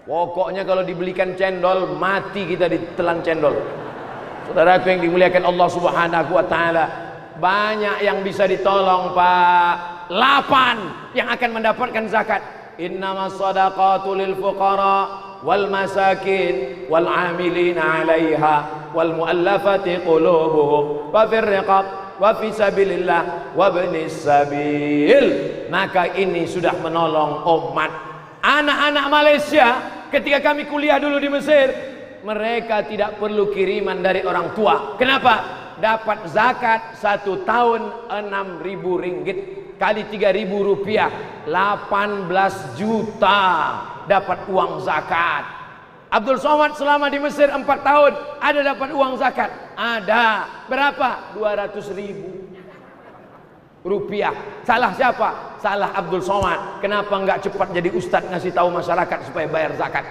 pokoknya kalau dibelikan cendol, mati kita ditelan cendol. Saudaraku yang dimuliakan Allah Subhanahu wa taala, banyak yang bisa ditolong Pak. 8 yang akan mendapatkan zakat. Innamas shadaqatu lil fuqara wal masakin wal 'amilina 'alaiha wal mu'allafati qulubuhum wa fir riqab wa fi sabilillah wa ibnis sabil. Maka ini sudah menolong umat. Anak-anak Malaysia ketika kami kuliah dulu di Mesir, mereka tidak perlu kiriman dari orang tua. Kenapa? Dapat zakat 1 tahun 6.000 ringgit kali 3.000 rupiah, 18 juta dapat uang zakat. Abdul Somad selama di Mesir 4 tahun ada dapat uang zakat? Ada. Berapa? 200.000 rupiah. Salah siapa? Salah Abdul Somad. Kenapa enggak cepat jadi ustadz ngasih tahu masyarakat supaya bayar zakat?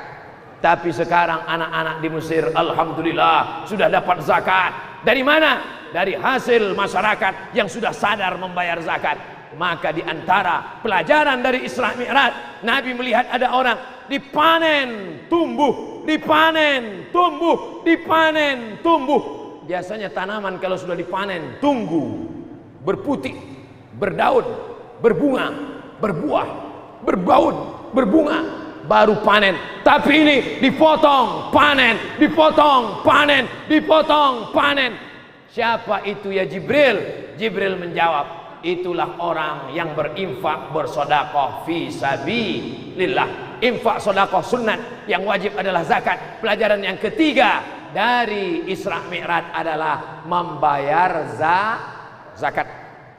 Tapi sekarang anak-anak di Mesir alhamdulillah sudah dapat zakat. Dari mana? Dari hasil masyarakat yang sudah sadar membayar zakat. Maka di antara pelajaran dari Isra Mi'raj, Nabi melihat ada orang dipanen tumbuh, dipanen tumbuh, dipanen tumbuh. Biasanya tanaman kalau sudah dipanen tunggu, berputih, berdaun, berbunga, berbuah, berbaun, berbunga, baru panen. Tapi ini dipotong, panen, dipotong, panen, dipotong, panen. Siapa itu ya Jibril? Jibril menjawab, itulah orang yang berinfak, bersedekah fi sabilillah. Infak sedekah sunat, yang wajib adalah zakat. Pelajaran yang ketiga dari Isra Mi'raj adalah membayar zakat.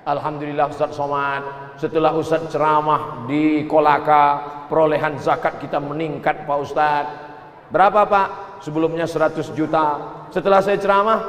Alhamdulillah Ustaz Somad, setelah Ustaz ceramah di Kolaka, perolehan zakat kita meningkat Pak Ustaz. Berapa Pak? Sebelumnya 100 juta. Setelah saya ceramah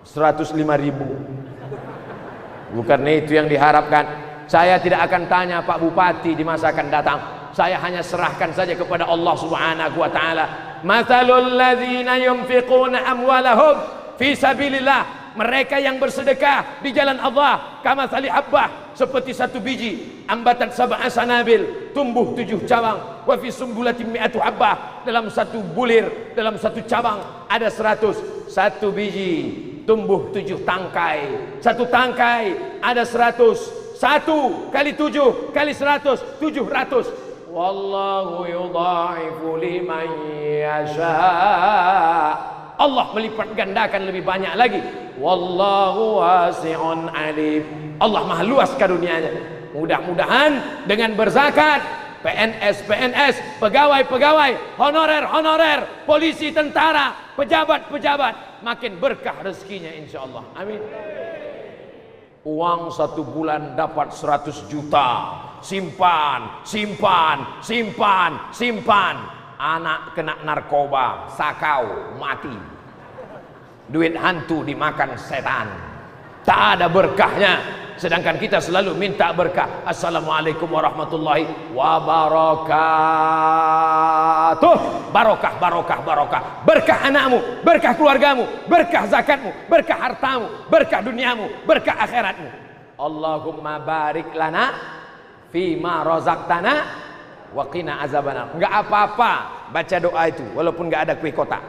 105.000. Bukan itu yang diharapkan. Saya tidak akan tanya Pak Bupati di masa akan datang. Saya hanya serahkan saja kepada Allah Subhanahu wa taala. Matsalul ladzina yunfiquna amwalahum fi sabilillah. Mereka yang bersedekah di jalan Allah, kamatsali habbah, seperti satu biji ambatan sab'a sanabil, tumbuh 7 cabang. Wa fi sumbulatin mi'atu habbah, dalam satu bulir, dalam satu cabang ada 100. Satu biji tumbuh 7 tangkai. Satu tangkai ada 100. 1 kali 7 kali 100, 700. Wallahu yudha'ifu liman yasha. Allah melipat gandakan lebih banyak lagi. Wallahu wasi'un alim. Allah maha luas karunianya. Mudah-mudahan dengan berzakat, PNS, pegawai-pegawai, honorer, polisi, tentara, pejabat-pejabat, makin berkah rezekinya insyaallah. Amin. Uang 1 bulan dapat 100 juta. Simpan. Anak kena narkoba, sakau, mati. Duit hantu dimakan setan. Tak ada berkahnya. Sedangkan kita selalu minta berkah. Assalamualaikum warahmatullahi wabarakatuh. Barokah. Berkah anakmu, berkah keluargamu, berkah zakatmu, berkah hartamu, berkah duniamu, berkah akhiratmu. Allahumma barik lana fima razaqtana wa qina azabannar. Enggak apa-apa baca doa itu walaupun enggak ada kue kotak.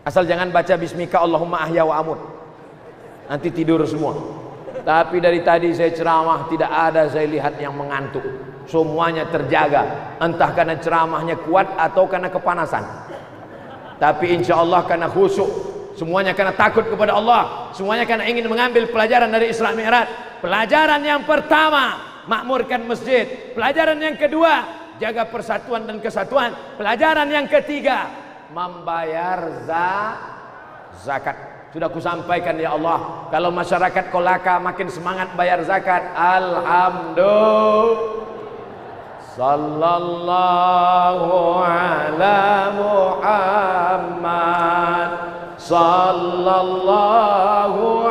Asal jangan baca bismika Allahumma ahya wa amut. Nanti tidur semua. Tapi dari tadi saya ceramah tidak ada saya lihat yang mengantuk. Semuanya terjaga. Entah karena ceramahnya kuat atau karena kepanasan. Tapi insya Allah karena khusyuk. Semuanya karena takut kepada Allah. Semuanya karena ingin mengambil pelajaran dari Isra Mi'raj. Pelajaran yang pertama, makmurkan masjid. Pelajaran yang kedua, jaga persatuan dan kesatuan. Pelajaran yang ketiga, membayar zakat. Sudah kusampaikan ya Allah, kalau masyarakat Kolaka makin semangat bayar zakat, alhamdulillah. Sallallahu ala Muhammad, sallallahu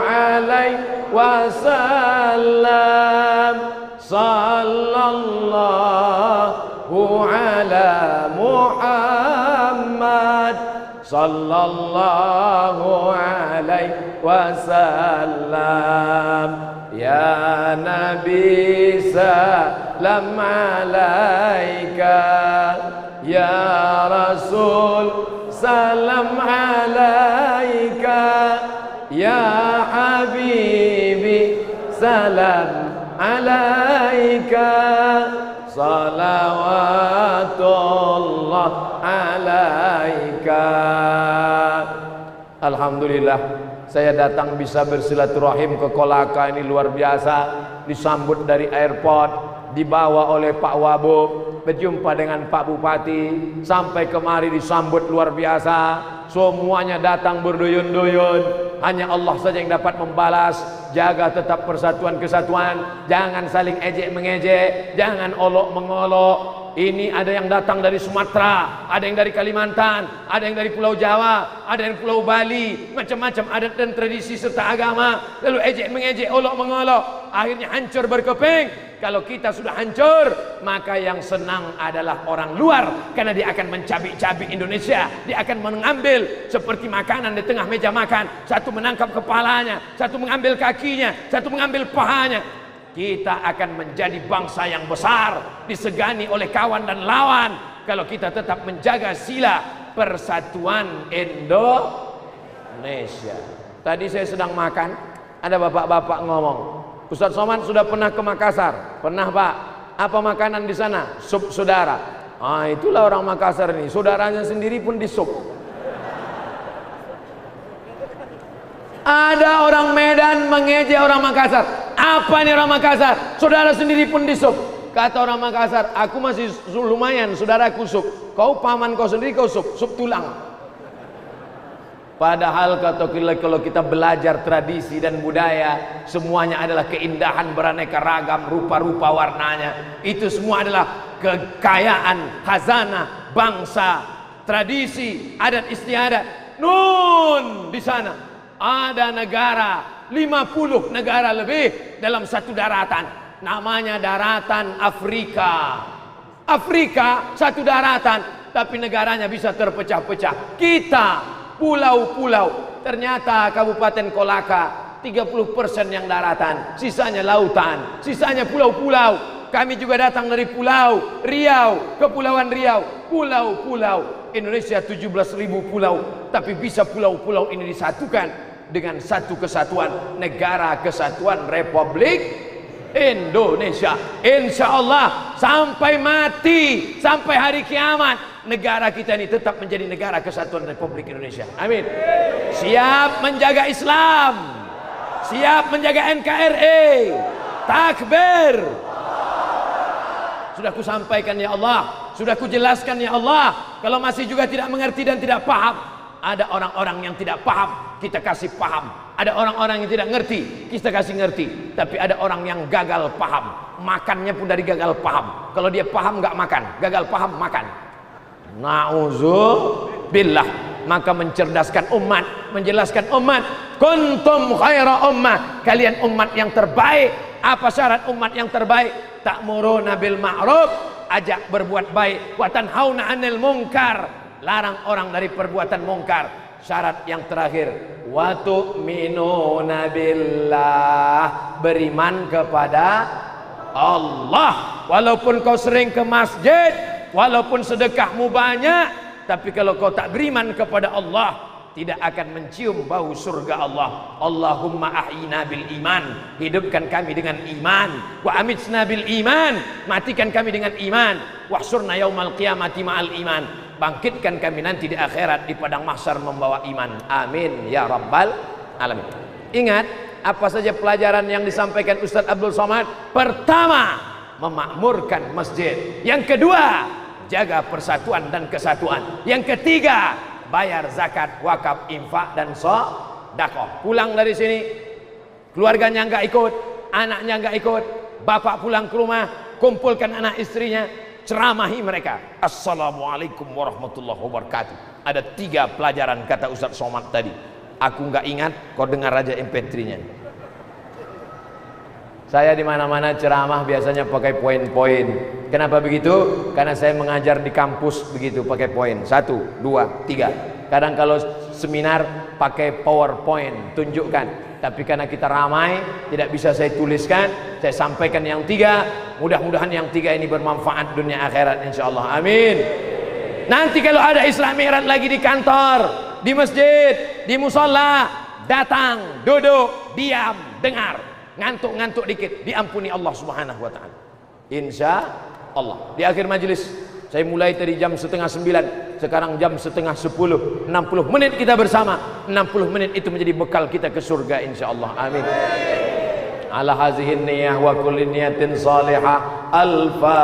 alaihi wasallam, sallallahu ala Muhammad, sallallahu alaihi wasallam. Ya Nabi salam alaika, ya Rasul salam alaika, ya Habibi salam alaika, salawatullah alaika. Alhamdulillah, saya datang bisa bersilaturahim ke Kolaka ini luar biasa. Disambut dari airport, dibawa oleh Pak Wabub, berjumpa dengan Pak Bupati, sampai kemari disambut luar biasa. Semuanya datang berduyun-duyun. Hanya Allah saja yang dapat membalas. Jaga tetap persatuan kesatuan, jangan saling ejek mengejek, jangan olok mengolok. Ini ada yang datang dari Sumatera, ada yang dari Kalimantan, ada yang dari Pulau Jawa, ada yang Pulau Bali, macam-macam adat dan tradisi serta agama. Lalu ejek mengejek, olok mengolok, akhirnya hancur berkeping. Kalau kita sudah hancur, maka yang senang adalah orang luar, karena dia akan mencabik-cabik Indonesia. Dia akan mengambil seperti makanan di tengah meja makan. Satu menangkap kepalanya, satu mengambil kakinya, satu mengambil pahanya. Kita akan menjadi bangsa yang besar, disegani oleh kawan dan lawan, kalau kita tetap menjaga sila persatuan Indonesia. Tadi saya sedang makan, ada bapak-bapak ngomong, Ustaz Somad sudah pernah ke Makassar? Pernah Pak. Apa makanan di sana? Sup saudara. Ah, itulah orang Makassar ini, saudaranya sendiri pun di sup. Ada orang Medan mengejek orang Makassar. Apa ini orang Makassar? Saudara sendiri pun di sup. Kata orang Makassar, aku masih lumayan, saudaraku sup. Kau paman kau sendiri kau sup tulang. Padahal kalau kita belajar tradisi dan budaya, semuanya adalah keindahan beraneka ragam, rupa-rupa warnanya. Itu semua adalah kekayaan khazanah bangsa, tradisi, adat istiadat. Nun di sana ada negara, 50 negara lebih dalam satu daratan. Namanya daratan Afrika. Afrika satu daratan, tapi negaranya bisa terpecah-pecah. Kita pulau-pulau. Ternyata Kabupaten Kolaka 30% yang daratan, sisanya lautan, sisanya pulau-pulau. Kami juga datang dari Pulau Riau, Kepulauan Riau, pulau-pulau. Indonesia 17.000 pulau, tapi bisa pulau-pulau ini disatukan dengan satu kesatuan, Negara Kesatuan Republik Indonesia. Insya Allah sampai mati, sampai hari kiamat, negara kita ini tetap menjadi Negara Kesatuan Republik Indonesia. Amin. Siap menjaga Islam, siap menjaga NKRI. Takbir. Sudah ku sampaikan ya Allah, sudah ku jelaskan ya Allah. Kalau masih juga tidak mengerti dan tidak paham, ada orang-orang yang tidak paham, kita kasih paham. Ada orang-orang yang tidak ngerti, kita kasih ngerti. Tapi ada orang yang gagal paham, makannya pun dari gagal paham. Kalau dia paham nggak makan, gagal paham makan. Na'udzubillah. Maka mencerdaskan umat, menjelaskan umat, kuntum khaira ummah, kalian umat yang terbaik. Apa syarat umat yang terbaik? Ta'muruna bil ma'ruf, ajak berbuat baik, wa tanhauna 'anil munkar, larang orang dari perbuatan mungkar. Syarat yang terakhir, wa tu'minuna billah, beriman kepada Allah. Walaupun kau sering ke masjid, walaupun sedekahmu banyak, tapi kalau kau tak beriman kepada Allah, tidak akan mencium bau surga Allah. Allahumma ahyina bil iman, hidupkan kami dengan iman. Wa amitsna bil iman, matikan kami dengan iman. Wahsyurna yaumal qiyamati ma'al iman, bangkitkan kami nanti di akhirat di padang mahsyar membawa iman. Amin ya rabbal alamin. Ingat apa saja pelajaran yang disampaikan Ustaz Abdul Somad? Pertama, memakmurkan masjid. Yang kedua, jaga persatuan dan kesatuan. Yang ketiga, bayar zakat, wakaf, infak dan sedekah. Pulang dari sini, keluarganya nggak ikut, anaknya nggak ikut, bapak pulang ke rumah, kumpulkan anak istrinya, ceramahi mereka. Assalamualaikum warahmatullahi wabarakatuh. Ada 3 pelajaran kata Ustaz Somad tadi. Aku nggak ingat, kau dengar aja MP3-nya. Saya di mana-mana ceramah biasanya pakai poin-poin. Kenapa begitu? Karena saya mengajar di kampus begitu, pakai poin. 1, 2, 3. Kadang kalau seminar pakai PowerPoint, tunjukkan. Tapi karena kita ramai, tidak bisa saya tuliskan, saya sampaikan yang 3. Mudah-mudahan yang 3 ini bermanfaat dunia akhirat insyaallah. Amin. Nanti kalau ada Isra Mi'raj lagi di kantor, di masjid, di musola, datang, duduk, diam, dengar. Ngantuk-ngantuk dikit, diampuni Allah Subhanahu wa ta'ala. Insya Allah. Di akhir majelis, saya mulai dari jam 8:30. Sekarang jam setengah 10, 60 menit kita bersama. 60 menit itu menjadi bekal kita ke surga insyaallah. Amin. Ala hazihin niyah wa kulli niyatin salihah. Al-Fatihah.